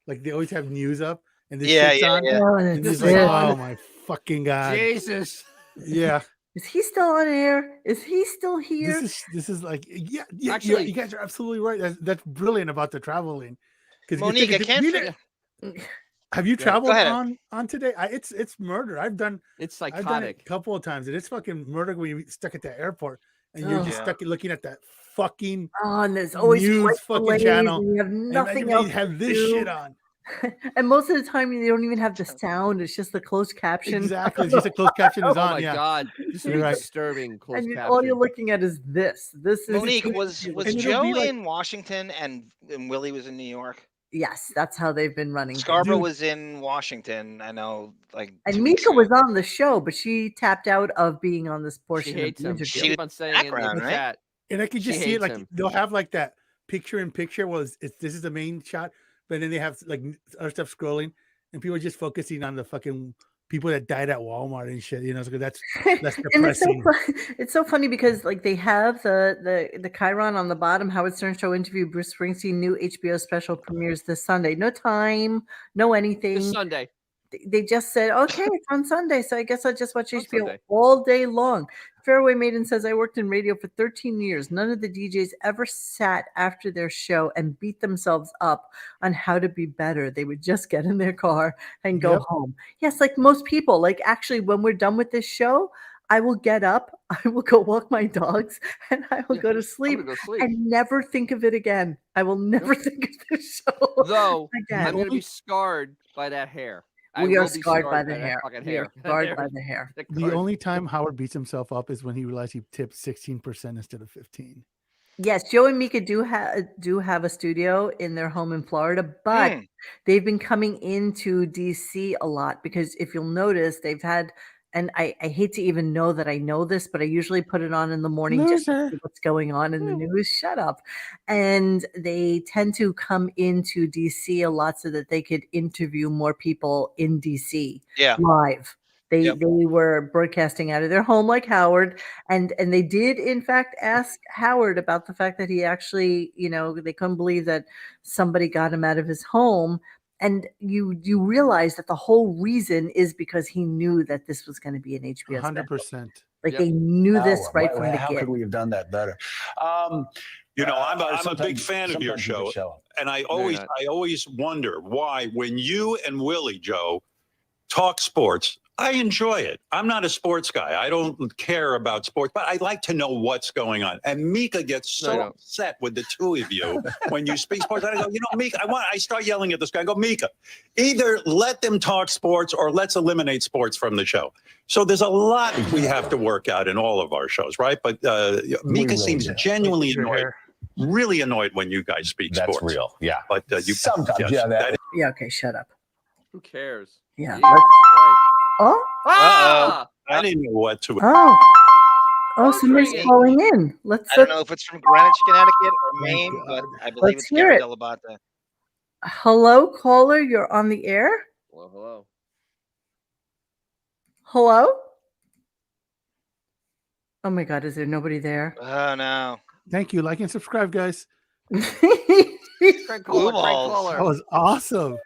they always have news up and this shit's on. Oh, And it's it's like, this. oh my fucking god. Jesus. Yeah. Is he still on air? Is he still here? This is like Actually- you guys are absolutely right. That's brilliant about the traveling. Because Monique, I can't figure. have you Go traveled ahead. on today? It's murder. I've done it It's a psychotic. couple of times, and it's fucking murder when you're stuck at the airport and you're just Yeah. stuck looking at that fucking Oh, and there's always news flight fucking delays, channel. and you have And nothing imagine else they have to this do. shit on. And most of the time, they don't even have the sound. It's just the closed caption. Exactly. It's just a closed caption is Oh on. my yeah. God. This You're is right. disturbing. Closed And caption. all you're looking at is this. This is Monique, was and it'll Joe be like- in Washington and Willie was in New York? Yes, that's how they've been running. Scarborough Dude. was in Washington. I know, like. And 2 weeks Mika ago. was on the show, but she tapped out of being on this She portion of hates the him. interview. She keep on saying in the background, right? chat. And I can She just see it, hates like him. they'll have like that picture in picture. This is the main shot, but then they have like other stuff scrolling, and people are just focusing on the fucking people that died at Walmart and shit. So that's And it's depressing. it's so funny because like they have the Chiron on the bottom. Howard Stern show interview Bruce Springsteen, new HBO special premieres this Sunday. No time, no anything. This Sunday. They just said, okay, it's on Sunday, so I guess I'll just watch On HBO Sunday. all day long. Fairway Maiden says, I worked in radio for 13 years. None of the DJs ever sat after their show and beat themselves up on how to be better. They would just get in their car and go Yep. home. Yes, like most people. Like actually, when we're done with this show, I will get up, I will go walk my dogs, and I will go to sleep I'm gonna go sleep. and never think of it again. I will never think of this show Though again. I'm going to be scarred by that hair. I We are will be scarred by the that hair. fucking We are hair. scarred by the hair. The only time Howard beats himself up is when he realized he tipped 16% instead of 15. Yes, Joe and Mika do have a studio in their home in Florida, but they've been coming into DC a lot because if you'll notice, they've had, and I hate to even know that I know this, but I usually put it on in the morning just to see what's going on in the news. Shut up. And they tend to come into DC a lot so that they could interview more people in DC live. They were broadcasting out of their home like Howard, and they did in fact ask Howard about the fact that he actually, they couldn't believe that somebody got him out of his home. And you realize that the whole reason is because he knew that this was going to be an HBO 100%. Like they knew this right from the How get. could we have done that better? I'm a big fan of your show, and I always wonder why when you and Willie, Joe, talk sports, I enjoy it. I'm not a sports guy. I don't care about sports, but I like to know what's going on. And Mika gets so upset with the two of you when you speak sports. I go, Mika, I start yelling at this guy. I go, Mika, either let them talk sports or let's eliminate sports from the show. So there's a lot we have to work out in all of our shows, right? But Mika seems genuinely annoyed. Really annoyed when you guys speak sports. That's real, yeah. But you sometimes, yeah, okay, shut up. Who cares? Yeah. Jesus Christ. Oh, I didn't know what to. Somebody's calling in. I don't know if it's from Greenwich, Connecticut or Maine, but I believe it's Gary Delabate. Hello, caller. You're on the air. Hello. Hello. Oh my God, is there nobody there? Oh no. Thank you. Like and subscribe, guys. Blue balls. That was awesome.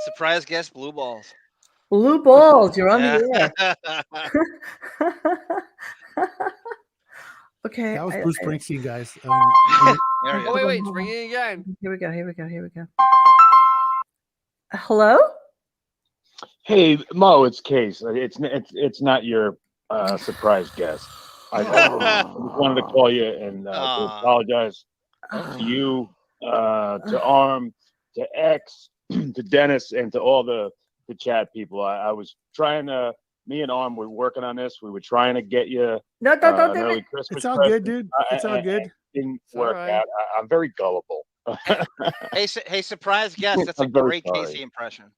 Surprise guest, blue balls. Blue balls, you're on the air. Okay. That was Bruce Springsteen, guys. Wait, it's ringing again. Here we go. Hello? Hey, Mo, it's Case. It's not your surprise guest. I just wanted to call you and to apologize to you, to Arm, to X, to Dennis, and to all the chat people. I was trying to. Me and Arm were working on this. We were trying to get you an early Christmas. It's all good, dude. It's all good. It didn't work out. I'm very gullible. Hey, surprise guest. That's a great Casey impression.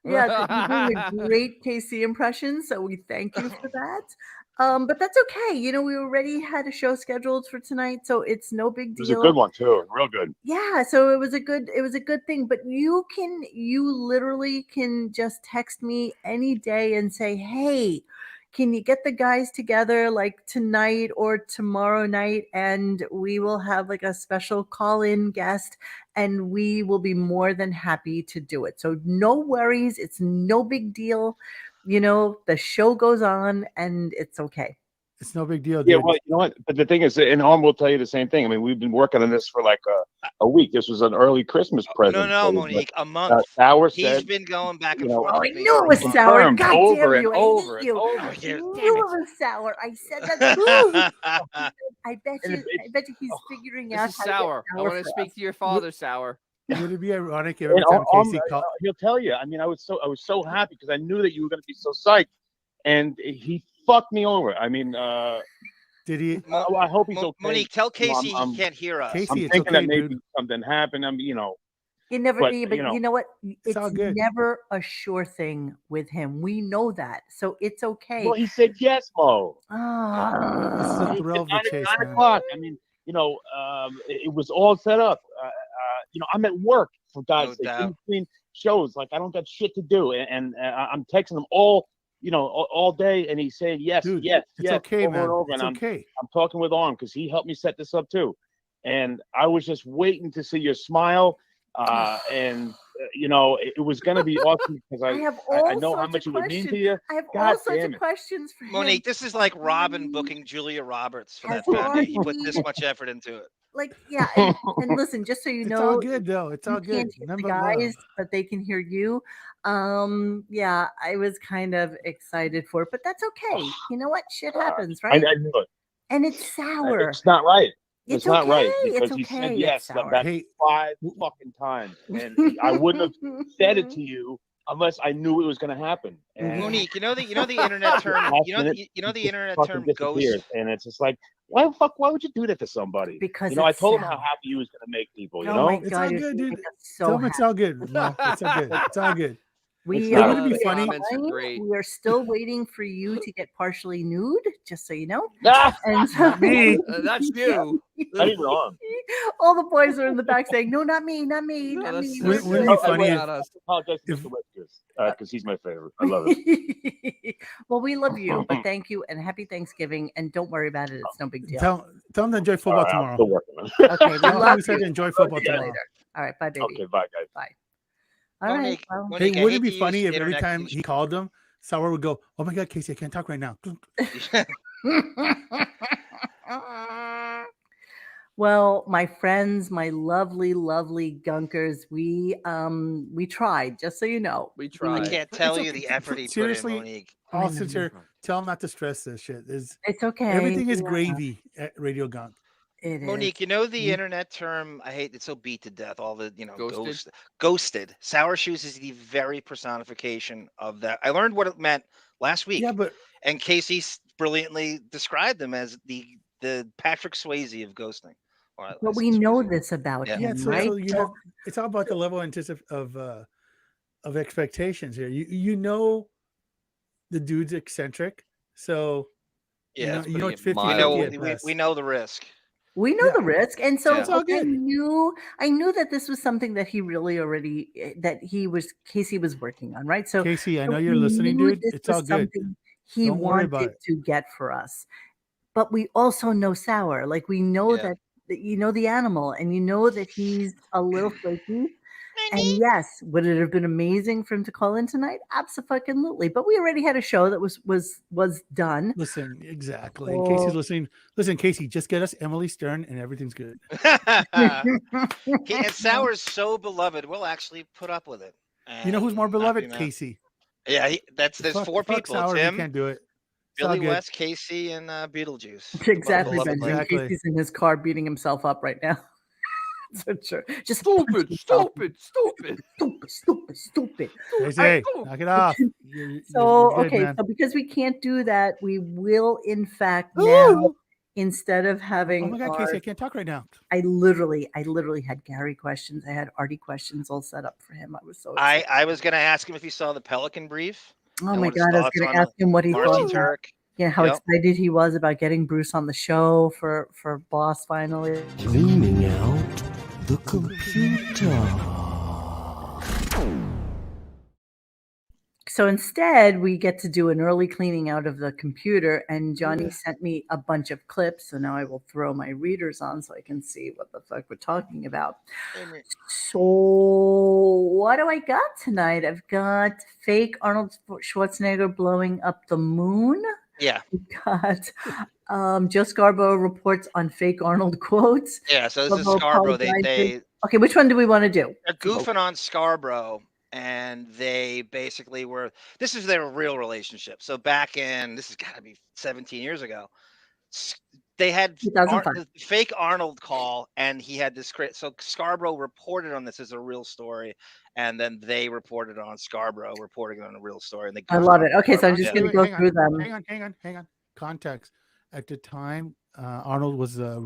Yeah, you're doing a great Casey impression, so we thank you for that. But that's okay. We already had a show scheduled for tonight, so it's no big deal. It was a good one too, real good. Yeah, so it was a good thing. But you literally can just text me any day and say, hey, can you get the guys together like tonight or tomorrow night, and we will have like a special call-in guest, and we will be more than happy to do it. So no worries, it's no big deal. The show goes on and it's okay. It's no big deal, dude. Yeah, well, you know what? But the thing is, and Arm will tell you the same thing. I mean, we've been working on this for like a week. This was an early Christmas present. No, Monique, a month. Sour He's said, been going back and forth. I knew it was sour. God damn you. Over I knew it was sour. I said that. I bet you he's figuring out how Sour. to get I want to speak to your father, Sour. Would it be ironic if every time Casey called? He'll tell you. I mean, I was so happy because I knew that you were going to be so psyched, and he fucked me over. I mean, did he? I hope he's okay. Monique, tell Casey he can't hear us. Casey, I'm thinking that maybe something happened. You never, But, but you know, you know what? It's all good. never a sure thing with him. We know that, so it's okay. Well, he said yes, Mo. This is a Ah. thrill of the chase, 9 man. o'clock. I mean, you know, it was all set up. You know, I'm at work, for God's sake, in between shows. Like, I don't got shit to do, and I'm texting him all, you know, all day, and he's saying yes, Dude, yes, it's yes, okay, over man. and over. It's And okay. I'm talking with Arnold because he helped me set this up too, and I was just waiting to see your smile, and you know, it was gonna be awesome because I have all I know how sorts much of it would mean to questions. you. I have God all sorts damn of it. questions for him. Monique, this is like Robin booking Julia Roberts for Has that family. He put already- this much effort into it. Like, yeah, and listen, just so you It's know, all good, though. It's all you good. can't hear None the but love. guys, but they can hear you. Yeah, I was kind of excited for it, but that's okay. You know what? Shit happens, I right? knew it. And it's sour. It's not right. It's not right okay, because it's he said okay, yes it's sour. about Hey, 5 fucking times, and I wouldn't have said it to you unless I knew it was going to happen. And Monique, you know the internet term. last You know minute, the internet fucking term disappears, ghost. and it's just like, why would you do that to somebody? Because you know, I it's told him how sour. happy he was going to make people. You Oh know, my It's God, all you're good, dude. making us so Tell him it's happy. all good. Mo. It's all good. It's all good. We not are Wouldn't it be the funny? comments are great. we are still waiting for you to get partially nude, just so you know. Ah, And so Not me. That's you. not even on. all the boys are in the back saying, "No, not me, not me, No, not that's- me." Wouldn't we're it be good." funny wait, if- I apologize to if- Mr. Whiskers because he's my favorite. I love it. Well, we love you, but thank you and happy Thanksgiving. And don't worry about it; it's no big deal. Tell him to enjoy All football right, I'm tomorrow. still working on it. Okay, we Tell him love we said to you. enjoy football See you tomorrow. later. All right, bye, baby. Okay, bye, guys. Bye. All right. Monique, Well, Monique, Hey, I wouldn't hate it be to funny use if every internet time he called him, Sour would go, "Oh my God, Casey, I can't talk right now." well, my friends, my lovely, lovely gunkers, we tried. Just so you know, We I tried. can't tell It's you okay. the effort he Seriously, put in, Monique. all sincere. Tell him not to stress this shit. It's okay. Everything is Yeah, gravy at RadioGunk. It Monique, is. you know the internet term. I hate it's so beat to death. All the Ghosted? ghosted. Sour Shoes is the very personification of that. I learned what it meant last week. Yeah, but And Casey brilliantly described them as the Patrick Swayze of ghosting. Or I But we said know Swayze. this about Yeah. yeah, him, so, right? so you have it's all about the level of expectations here. You know the dude's eccentric, so Yeah, you know pretty it's 50 we mild. know at best. we know the risk. We know Yeah. the risk, and so Yeah. It's all I good. knew that this was something that he really already Casey was working on, right? So Casey, I so know you're we listening, knew dude. this It's was all good. something he Don't worry about wanted it. to get for us, but we also know Sour, like we know Yeah. that you know the animal, and you know that he's a little flaky. And yes, would it have been amazing for him to call in tonight? Absolutely. But we already had a show that was done. Listen, exactly. So- Casey's listening. Listen, Casey, just get us Emily Stern and everything's good. And Sour's so beloved, we'll actually put up with it. You know who's more and not beloved? be mad. Casey. Yeah, there's Fuck- 4 fuck people. Sour It's if he him, can't do it. It's all Billy good. West, Casey, and Beetlejuice. Exactly, Beloved Benjamin. Exactly. Casey's in his car beating himself up right now. So true. Just Stupid, himself. stupid. Stupid. Casey, cool. knock it off. You're So good, okay, man. so because we can't do that, we will in fact now, instead of having Oh my God, our- Casey, I can't talk right now. I literally had Gary questions. I had Artie questions all set up for him. I was so excited. I was gonna ask him if he saw the Pelican Brief. Oh and my what his God, I was thoughts going on to ask him what he Marcy thought. Turk. Yeah, how Yep. excited he was about getting Bruce on the show for Boss finally. Cleaning out the computer. So instead, we get to do an early cleaning out of the computer, and Johnny sent me a bunch of clips. So now I will throw my readers on so I can see what the fuck we're talking about. So what do I got tonight? I've got fake Arnold Schwarzenegger blowing up the moon. Yeah. We got Joe Scarborough reports on fake Arnold quotes. Yeah, so this is Bobo Scarborough. apologizes. Okay, which one do we want to do? They're goofing on Scarborough, and they basically were. This is their real relationship. So back in, this has got to be 17 years ago. They had 2005. the fake Arnold call, and he had this. So Scarborough reported on this as a real story, and then they reported on Scarborough reporting on a real story. And they I love it. Okay, so I'm Scarborough. just Yeah. going to go Hang on, through them. Hang on. Context. At the time, Arnold was a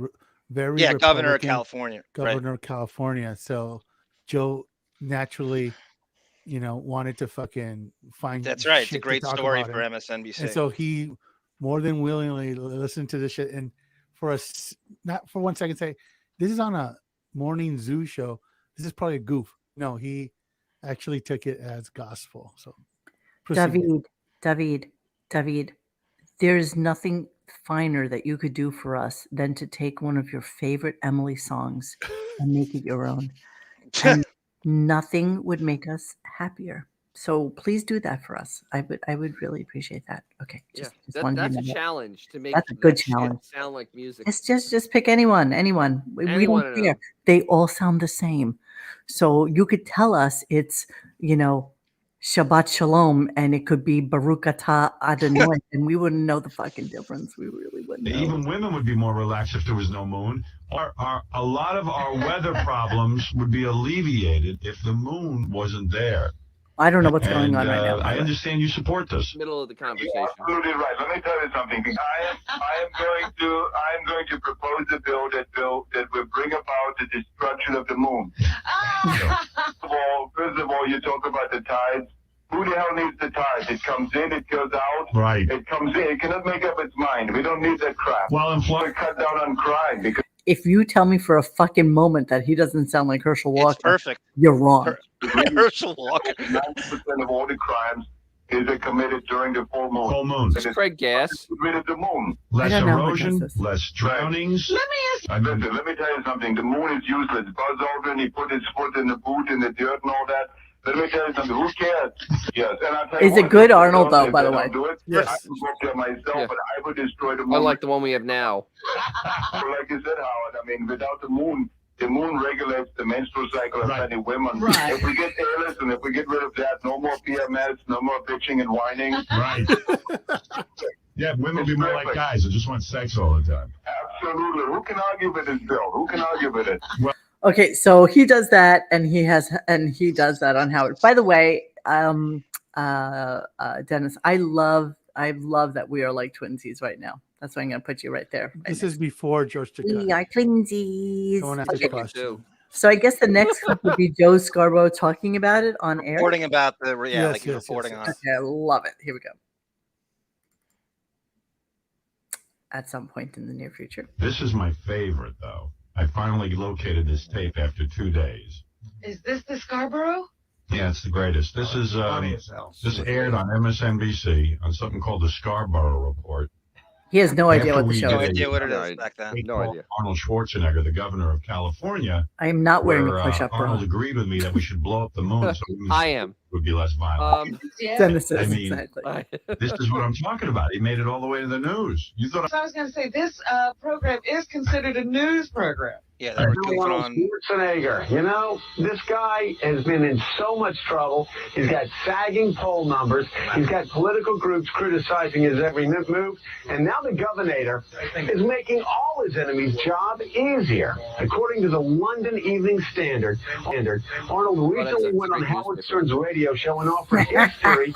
very Yeah, governor of Republican California. governor of California. So Joe naturally, wanted to fucking find. That's right. It's a shit to great talk story about for him. MSNBC. And so he more than willingly listened to this shit. And for us, not for 1 second, say this is on a morning zoo show. This is probably a goof. No, he actually took it as gospel. So, proceed. David, there's nothing finer that you could do for us than to take one of your favorite Emily songs and make it your own. And nothing would make us happier. So please do that for us. I would really appreciate that. Okay. Yeah, wanted that's to a know that. challenge to make That's a good that shit challenge. sound like music. It's just pick anyone. We Anyone don't at all. care. They all sound the same. So you could tell us it's, Shabbat Shalom, and it could be Baruch Atah Adonai, and we wouldn't know the fucking difference. We really wouldn't know. Even women would be more relaxed if there was no moon. A lot of our weather problems would be alleviated if the moon wasn't there. I don't know what's going on right now. I understand you support this. Middle of the conversation. You're absolutely right. Let me tell you something. I am going to propose a bill that will bring about the destruction of the moon. First of all, you talk about the tides. Who the hell needs the tides? It comes in, it goes out. Right. It comes in. It cannot make up its mind. We don't need that crap. Well, in Florida, cut down on crime because. If you tell me for a fucking moment that he doesn't sound like Herschel Walker, It's perfect. You're wrong. Herschel Walker. 90% of all the crimes is committed during the full moon. Full moon. It's Craig Gass. Get rid of the moon. Less I don't know who erosion, does this. less drownings. Listen, let me tell you something. The moon is useless. Buzz Aldrin, he put his foot in the boot in the dirt and all that. Let me tell you something. Who cares? Yes. And I'll tell you Is it what, good, if Arnold, they though, by the don't way? do it, Yes. I can go there myself, Yeah. but I would destroy the moon. Unlike the one we have now. So like you said, Howard, I mean, without the moon regulates the menstrual cycle of many women. Right. If we get listen, if we get rid of that, no more PMS, no more bitching and whining. Right. Yeah, women will be more like guys that just want sex all the time. Absolutely. Who can argue with this bill? Who can argue with it? Okay, so he does that, and he does that on Howard. By the way, Dennis, I love that we are like twinsies right now. That's why I'm going to put you right there. This is before George took We are twinsies. Someone asked a Okay, question. so I guess the next clip would be Joe Scarborough talking about it on air. Reporting about the Yes, he's yes, reporting yes, on it. Okay, I love it. Here we go. At some point in the near future. This is my favorite, though. I finally located this tape after 2 days. Is this the Scarborough? Yeah, it's the greatest. This is this aired on MSNBC on something called the Scarborough Report. He has no idea After what the we show did No is. idea what it No is idea. back then. They No called idea. Arnold Schwarzenegger, the governor of California, I am not wearing where a push-up Arnold bra. agreed with me that we should blow up the moon so I am. would be less violent. Yeah. Dennis I is, mean, exactly. This is what I'm talking about. He made it all the way to the news. You thought So I was going to say, this program is considered a news program. Yeah, they were goofing on. Schwarzenegger, you know, this guy has been in so much trouble. He's got sagging poll numbers. He's got political groups criticizing his every move. And now the governor is making all his enemies' job easier. According to the London Evening Standard, Arnold recently went on Howard Stern's radio show and offered his theory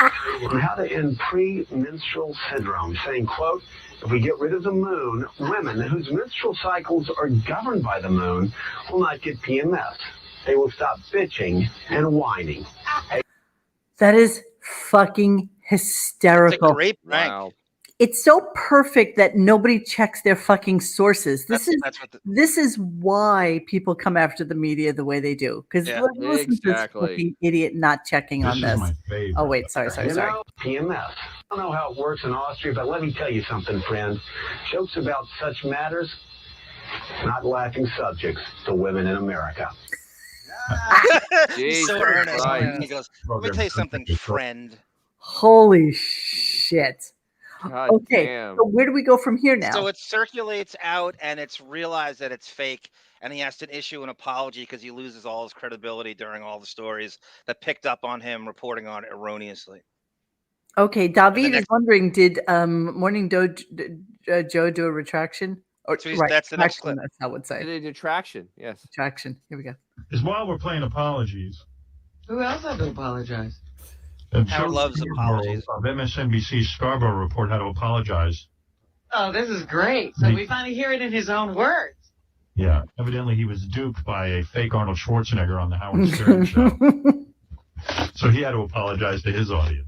on how to end premenstrual syndrome, saying, quote, if we get rid of the moon, women whose menstrual cycles are governed by the moon will not get PMS. They will stop bitching and whining. That is fucking It's a hysterical. great prank. Wow. It's so perfect that nobody checks their fucking sources. This is why people come after the media the way they do. Because Yeah. listen to this Exactly. fucking idiot not checking on is this. my favorite. Oh wait, sorry. You know, PMS. I don't know how it works in Austria, but let me tell you something, friend. Jokes about such matters, not laughing subjects to women in America. He's so Jesus earnest. Christ. He goes, let me tell you something, friend. Holy shit. God Okay, damn. so where do we go from here now? So it circulates out and it's realized that it's fake, and he has to issue an apology because he loses all his credibility during all the stories that picked up on him reporting on it erroneously. Okay, David is wondering, did Morning Joe do a retraction? Or So that's the next clip. That's how I would say. Did a detraction, yes. Detraction. Here we go. Is while we're playing apologies. Who else had to apologize? Howard loves apologies. Of MSNBC's Scarborough Report had to apologize. Oh, this is great. So we finally hear it in his own words. Yeah, evidently he was duped by a fake Arnold Schwarzenegger on the Howard Stern show. So he had to apologize to his audience.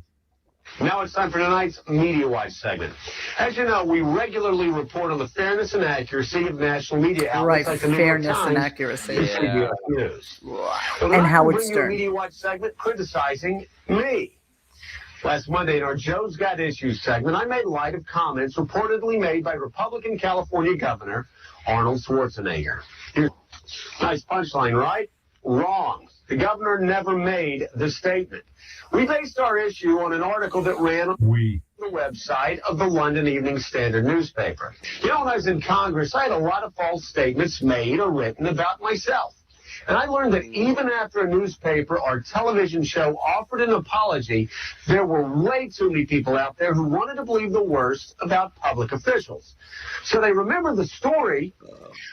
Now it's time for tonight's Media Watch segment. As you know, we regularly report on the fairness and accuracy of national media outlets Right, like the New York fairness and Times accuracy. and CBS News. And Howard bring you a Stern. Media Watch segment criticizing me. Last Monday in our Joe's Got Issues segment, I made light of comments reportedly made by Republican California Governor Arnold Schwarzenegger. Here's a nice punchline, right? Wrong. The governor never made the statement. We based our issue on an article that ran on the website of the London Evening Standard newspaper. You know, when I was in Congress, I had a lot of false statements made or written about myself. And I learned that even after a newspaper or television show offered an apology, there were way too many people out there who wanted to believe the worst about public officials. So they remember the story.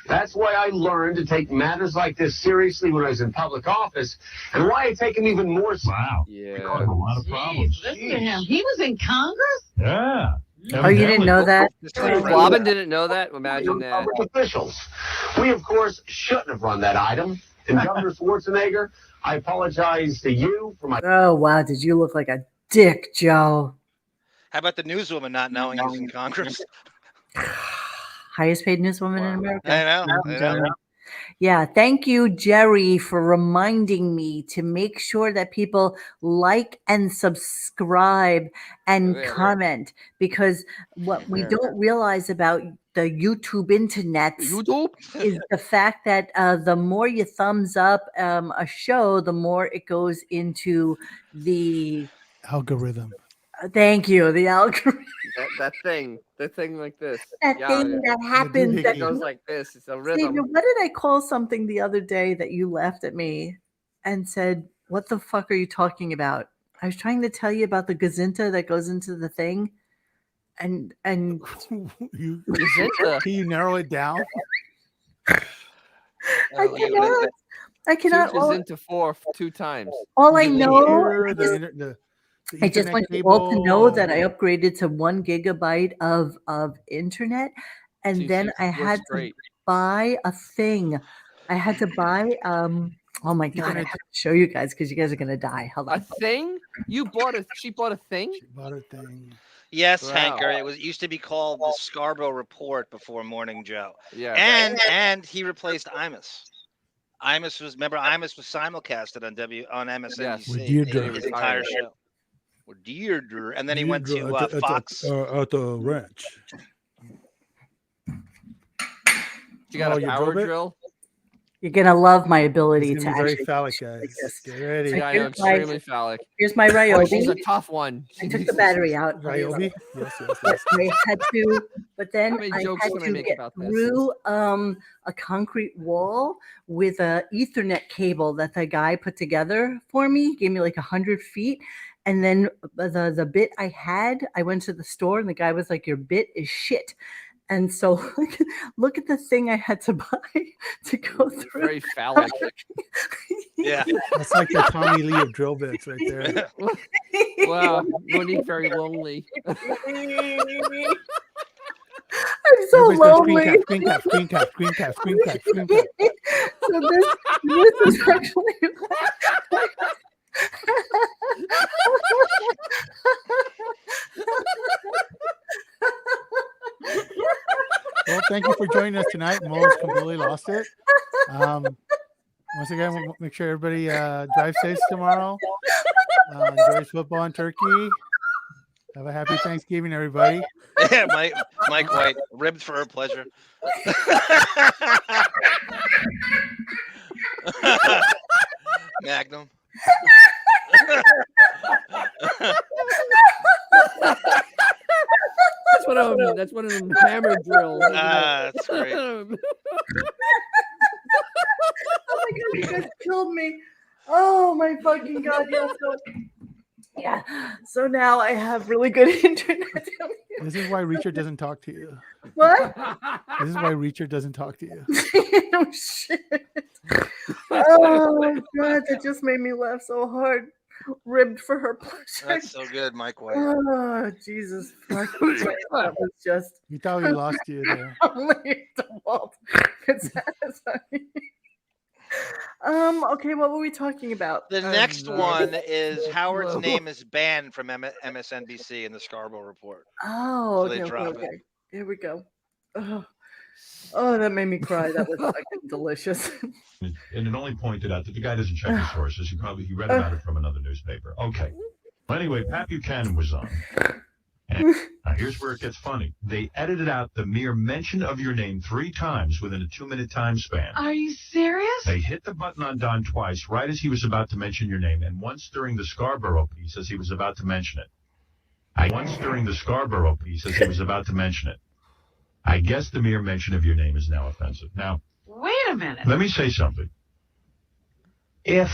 That's why I learned to take matters like this seriously when I was in public office, and why I take them even more seriously. Wow. Yeah. Caused a lot of problems. Listen to him. He was in Congress? Yeah. Oh, you didn't know that? Robin didn't know that? Imagine that. Public officials. We, of course, shouldn't have run that item. And Governor Schwarzenegger, I apologize to you for my... Oh, wow. Did you look like a dick, Joe? How about the newswoman not knowing he was in Congress? Highest paid newswoman in America. I know. Yeah, thank you, Jerry, for reminding me to make sure that people like and subscribe and comment, because what we don't realize about the YouTube internet is the fact that the more you thumbs up a show, the more it goes into the algorithm. Thank you, the algorithm. That thing like this. That thing that happens that goes like this. It's a rhythm. David, what did I call something the other day that you laughed at me and said, "What the fuck are you talking about?" I was trying to tell you about the gazinta that goes into the thing, and Can you narrow it down? I cannot. Into 2 times. All I know The I just want you all to know that I upgraded to 1 gigabyte of internet, and then I had to buy a thing. I had to buy oh my god, I have to show you guys because you guys are gonna die. Hold on. A thing? She bought a thing? She bought a thing. Yes, Wow. Hanker. It used to be called the Scarborough Report before Morning Joe. Yeah. And he replaced Imus. Imus was simulcasted on MSNBC. With Deirdre. His entire show. With Deirdre, and then he went to Fox. At the ranch. You got a power drill? You're gonna love my ability It's to gonna be actually very phallic, guys. Get ready. Yeah, I know, extremely phallic. Here's my Oh, she's a Ryobi. tough one. I took the battery out. Ryobi? Yes. Yes, I had to, but then How many I jokes had can I to make get about this? through a concrete wall with a Ethernet cable that the guy put together for me. He gave me like 100 feet. And then the bit I had, I went to the store and the guy was like, "Your bit is shit." And so look at the thing I had to buy to go through. Very phallic. Yeah. That's like the Tommy Lee of drill bits right there. Wow, Monique very lonely. I'm so lonely. Screen cap. So this is actually Well, thank you for joining us tonight. Mo's completely lost it. Once again, we'll make sure everybody drive safe tomorrow. Enjoy football in Turkey. Have a happy Thanksgiving, everybody. Yeah, Mike White, ribbed for her pleasure. Magnum. That's what I mean. That's one of them hammer drills. That's great. Oh my god, you guys killed me. Oh my fucking god, yeah. So now I have really good internet. This is why Reacher doesn't talk to you. What? This is why Reacher doesn't talk to you. Oh shit. Oh my god, that just made me laugh so hard. ribbed for her pleasure. That's so good, Mike White. Oh, Jesus fucking Christ. That was just. You thought we lost you there. Okay, what were we talking about? The next one is Howard's name is banned from MSNBC in the Scarborough report. Oh, So they okay, drop okay. it. Here we go. Oh, that made me cry. That was fucking delicious. And it only pointed out that the guy doesn't check his sources. He read about it from another newspaper. Okay. Well, anyway, Pat Buchanan was on. And now here's where it gets funny. They edited out the mere mention of your name 3 times within a 2-minute time span. Are you serious? They hit the button on Don twice, right as he was about to mention your name, and once during the Scarborough piece as he was about to mention it. I guess the mere mention of your name is now offensive. Now, Wait a minute. let me say something. If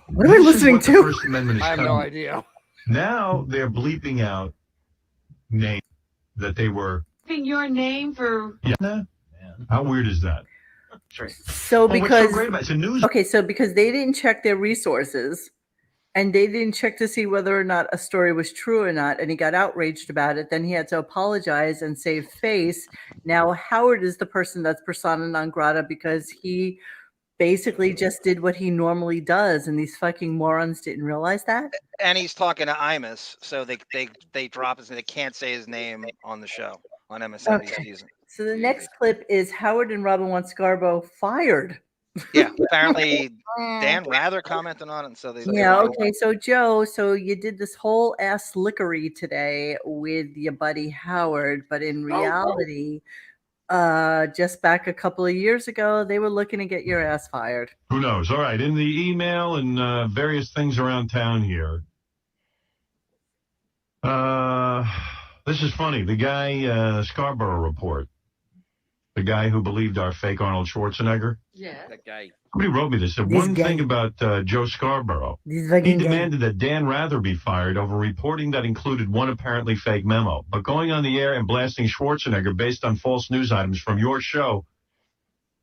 What are we listening what the to? First Amendment is I have no telling- idea. Now they're bleeping out names that they were. Your name for Yeah. How weird is that? So What's because so great about it? It's a news. okay, so because they didn't check their resources and they didn't check to see whether or not a story was true or not, and he got outraged about it, then he had to apologize and save face. Now Howard is the person that's persona non grata because he basically just did what he normally does, and these fucking morons didn't realize that. And he's talking to Imus, so they drop his. They can't say his name on the show on MSNBC. Okay. So the next clip is Howard and Robin want Scarborough fired. Yeah, apparently Dan Rather commented on it, and so they. Yeah, okay. So Joe, so you did this whole ass lickery today with your buddy Howard, but in reality, just back a couple of years ago, they were looking to get your ass fired. Who knows? All right. In the email and various things around town here. This is funny. The guy, Scarborough report. The guy who believed our fake Arnold Schwarzenegger. Yeah. That guy. Somebody wrote me this. Said This one guy. thing about Joe Scarborough. These He fucking guys. demanded that Dan Rather be fired over reporting that included one apparently fake memo. But going on the air and blasting Schwarzenegger based on false news items from your show,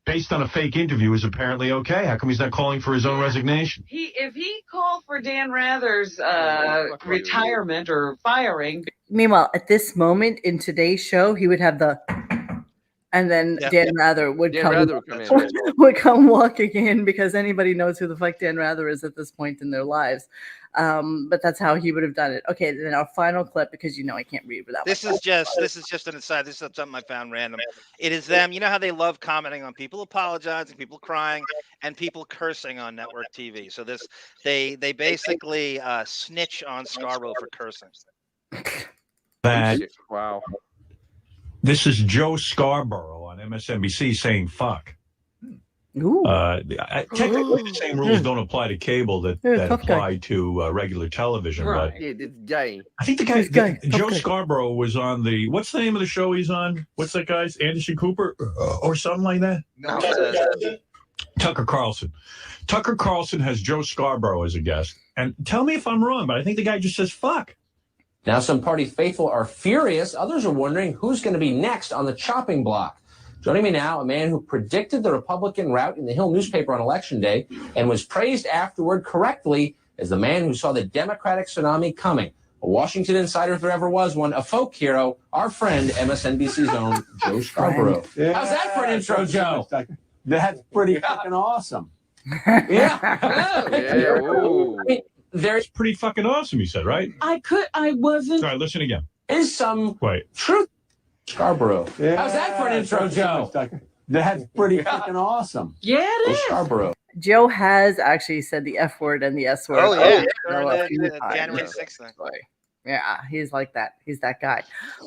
based on a fake interview, is apparently okay. How come he's not calling for his own resignation? If he called for Dan Rather's retirement or firing. Meanwhile, at this moment in today's show, he would have the, and then Yeah. Dan Rather would Dan come, Rather would come in. would come walking in because anybody knows who the fuck Dan Rather is at this point in their lives. But that's how he would have done it. Okay, then our final clip, because you know I can't read without. This is just an aside. This is something I found random. It is them. You know how they love commenting on people apologizing, people crying, and people cursing on network TV. So they basically snitch on Scarborough for cursing. That Wow. this is Joe Scarborough on MSNBC saying fuck. Ooh. Technically, the same rules don't apply to cable that tough guy. apply to regular television. Right. But Yeah, this guy. I think This guy, tough Joe guy. Scarborough was on the, what's the name of the show he's on? What's that guy's? Anderson Cooper or something like that? No, Tucker Carlson. Tucker Carlson has Joe Scarborough as a guest. And tell me if I'm wrong, but I think the guy just says fuck. Now, some party faithful are furious. Others are wondering who's going to be next on the chopping block. Joining me now, a man who predicted the Republican rout in the Hill newspaper on Election Day and was praised afterward correctly as the man who saw the Democratic tsunami coming. A Washington insider, if there ever was one, a folk hero, our friend, MSNBC's own Joe Scarborough. How's that for an intro, Joe? That's pretty fucking awesome. Yeah. Yeah. Ooh. I mean, there's Pretty fucking awesome, he said, right? I wasn't. All right, listen again. is some Wait. truth. Scarborough. How's that for an intro, Joe? That's pretty fucking awesome. Yeah, it Joe is. Scarborough. Joe has actually said the F word and the S word. Oh yeah, a few the times. January 6th thing. Yeah, he's like that. He's that guy.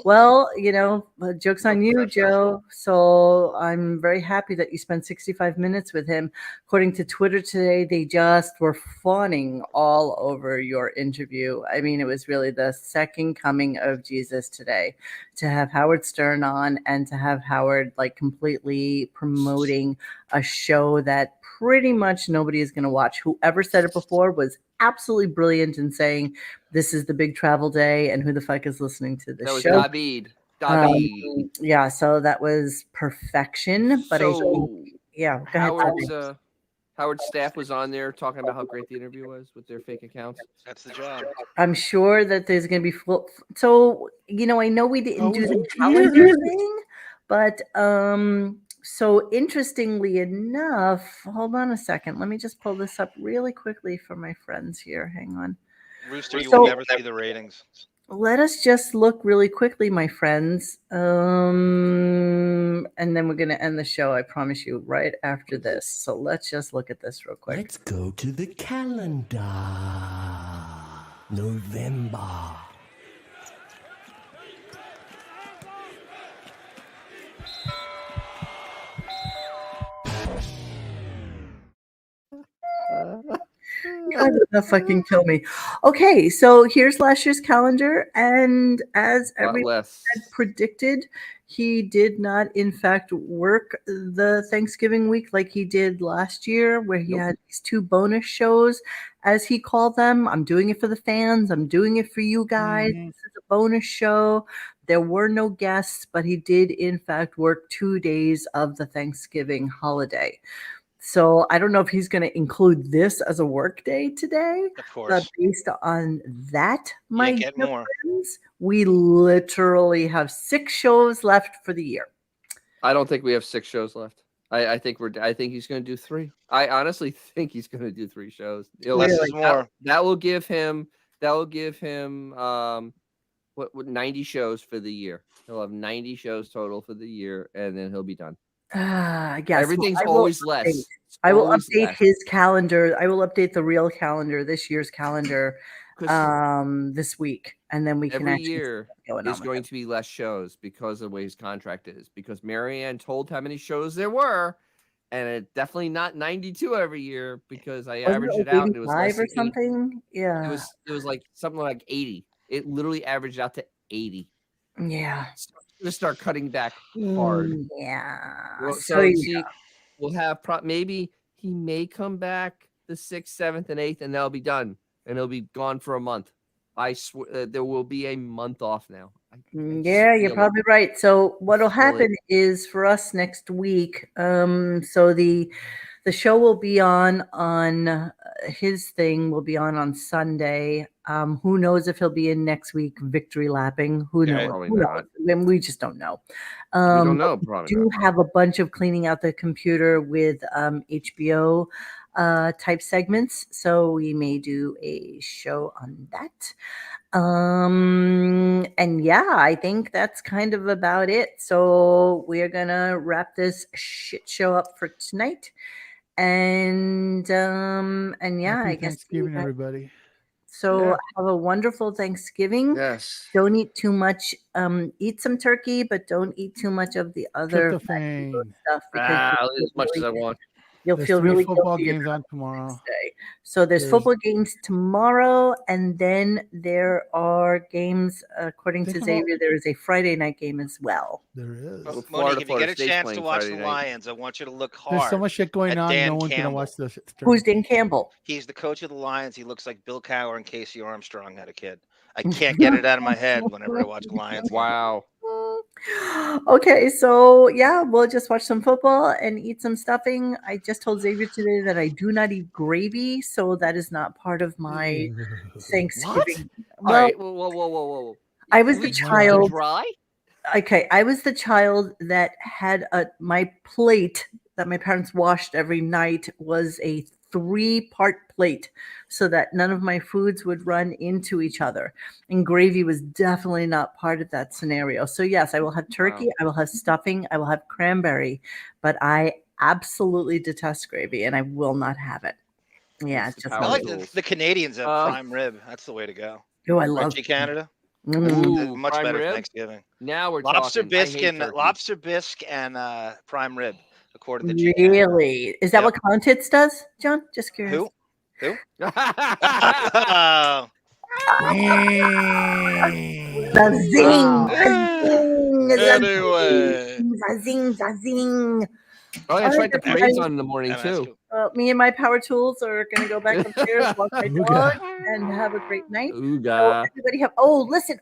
Well, you know, joke's on you, Joe. So I'm very happy that you spent 65 minutes with him. According to Twitter today, they just were fawning all over your interview. I mean, it was really the second coming of Jesus today to have Howard Stern on and to have Howard like completely promoting a show that pretty much nobody is going to watch. Whoever said it before was absolutely brilliant in saying this is the big travel day and who the fuck is listening to this That was show. David. Yeah, so that was perfection. But I So think, yeah, go ahead. Howard's Bobby. Howard's staff was on there talking about how great the interview was with their fake accounts. That's the job. I'm sure that there's going to be full. So, I know we didn't do the calendar thing, but so interestingly enough, hold on a second. Let me just pull this up really quickly for my friends here. Hang on. Rooster, you will never see the ratings. Let us just look really quickly, my friends. And then we're going to end the show, I promise you, right after this. So let's just look at this real quick. Let's go to the calendar. November. God, that fucking kill me. Okay, so here's last year's calendar, and as everyone had predicted, he did not, in fact, work the Thanksgiving week like he did last year, where he had these 2 bonus shows, as he called them. I'm doing it for the fans. I'm doing it for you guys. This is a bonus show. There were no guests, but he did, in fact, work 2 days of the Thanksgiving holiday. So I don't know if he's going to include this as a work day today. Of course. But based on that, my get more. friends, we literally have 6 shows left for the year. I don't think we have 6 shows left. I think he's going to do 3. I honestly think he's going to do 3 shows. Less is more. That will give him 90 shows for the year. He'll have 90 shows total for the year, and then he'll be done. Yes. Everything's always less. I will update his calendar. I will update the real calendar, this year's calendar, this week, and then we can every actually year see what's is going to be less shows because of the way his contract is. Because Marianne told how many shows there were, and it's definitely not 92 every year because I averaged it out and it was less or than something. 80. Yeah, It was like something like 80. It literally averaged out to 80. Yeah. Just start cutting back hard. Yeah. We'll have maybe he may come back the 6th, 7th, and 8th, and that'll be done, and he'll be gone for a month. I swear there will be a month off now. Yeah, you're probably right. So what'll happen is for us next week. So the show will be on his thing will be on Sunday. Who knows if he'll be in next week? Victory lapping. Who knows? Probably Who not. knows? I mean, we just don't know. We don't know. We Probably do not. have a bunch of cleaning out the computer with HBO type segments, so we may do a show on that. And yeah, I think that's kind of about it. So we're gonna wrap this shit show up for tonight. And yeah, Happy I guess Thanksgiving, everybody. so have a wonderful Thanksgiving. Yes. Don't eat too much. Eat some turkey, but don't eat too much of the other Tryptophan. stuff because As much as I want. you'll There's feel 3 really football guilty games about on tomorrow. next day. So there's football games tomorrow, and then there are games, according to Think about- Xavier, there is a Friday night game as well. There is. Monique, Florida if you get a State's chance to playing watch Friday the night. Lions, I want you to look hard. There's so much shit going at on. Dan No one's gonna Campbell. watch this. Who's Dan Campbell? He's the coach of the Lions. He looks like Bill Cowher and Casey Armstrong had a kid. I can't get it out of my head whenever I watch the Lions. Wow. Okay, so yeah, we'll just watch some football and eat some stuffing. I just told Xavier today that I do not eat gravy, so that is not part of my Thanksgiving. All Well, right. Whoa. I was We the keep it child. dry? Okay, I was the child that had my plate that my parents washed every night was a 3-part plate so that none of my foods would run into each other. And gravy was definitely not part of that scenario. So yes, I will have turkey, I will have stuffing, I will have cranberry, but I absolutely detest gravy and I will not have it. Yeah, it's just I like the Canadians have prime rib. That's the way to go. Oh, I love Crunchy Canada. Mm. Much prime better rib? Thanksgiving. Now we're lobster talking. bisque and prime rib, according to G. Really? Is that what Contits does, John? Just curious. Who? The zing, Anyway. the zing. Oh, that's right. The parade's on in the morning too. Me and my power tools are going to go back upstairs, walk my dog, and have a great night. So everybody listen.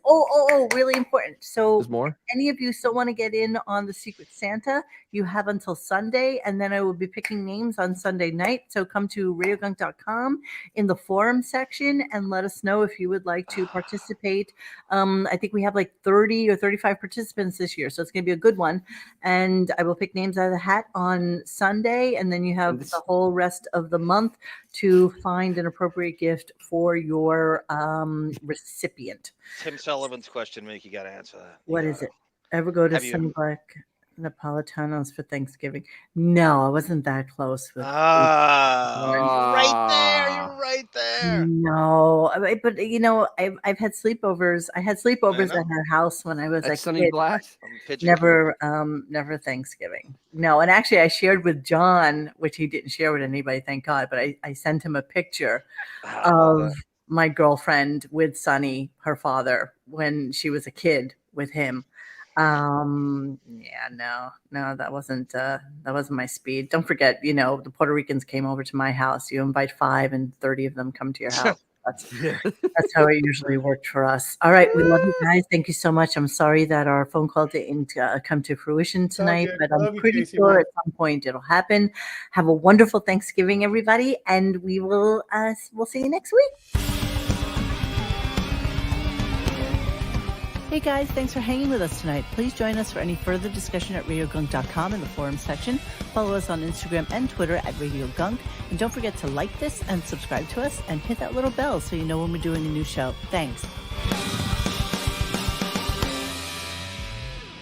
Really important. So there's more. Any of you still want to get in on the Secret Santa, you have until Sunday, and then I will be picking names on Sunday night. So come to RadioGunk.com in the forum section and let us know if you would like to participate. I think we have like 30 or 35 participants this year, so it's going to be a good one. And I will pick names out of the hat on Sunday, and then you have the whole rest of the month to find an appropriate gift for your recipient. Tim Sullivan's question, Mick, you got to answer that. What is it? Ever go to some black Napolitanos for Thanksgiving? No, I wasn't that close with. You're right there. No, but you know, I've had sleepovers. I had sleepovers at her house when I was a kid. Never Thanksgiving. No, and actually, I shared with John, which he didn't share with anybody, thank God. But I sent him a picture of my girlfriend with Sonny, her father, when she was a kid with him. No, that wasn't my speed. Don't forget, you know, the Puerto Ricans came over to my house. You invite 5 and 30 of them come to your house. That's how it usually worked for us. All right, we love you guys. Thank you so much. I'm sorry that our phone call didn't come to fruition tonight, but I'm pretty sure at some point it'll happen. Have a wonderful Thanksgiving, everybody, and we'll see you next week. Hey guys, thanks for hanging with us tonight. Please join us for any further discussion at RadioGunk.com in the forum section. Follow us on Instagram and Twitter at RadioGunk. And don't forget to like this and subscribe to us and hit that little bell so you know when we're doing a new show. Thanks.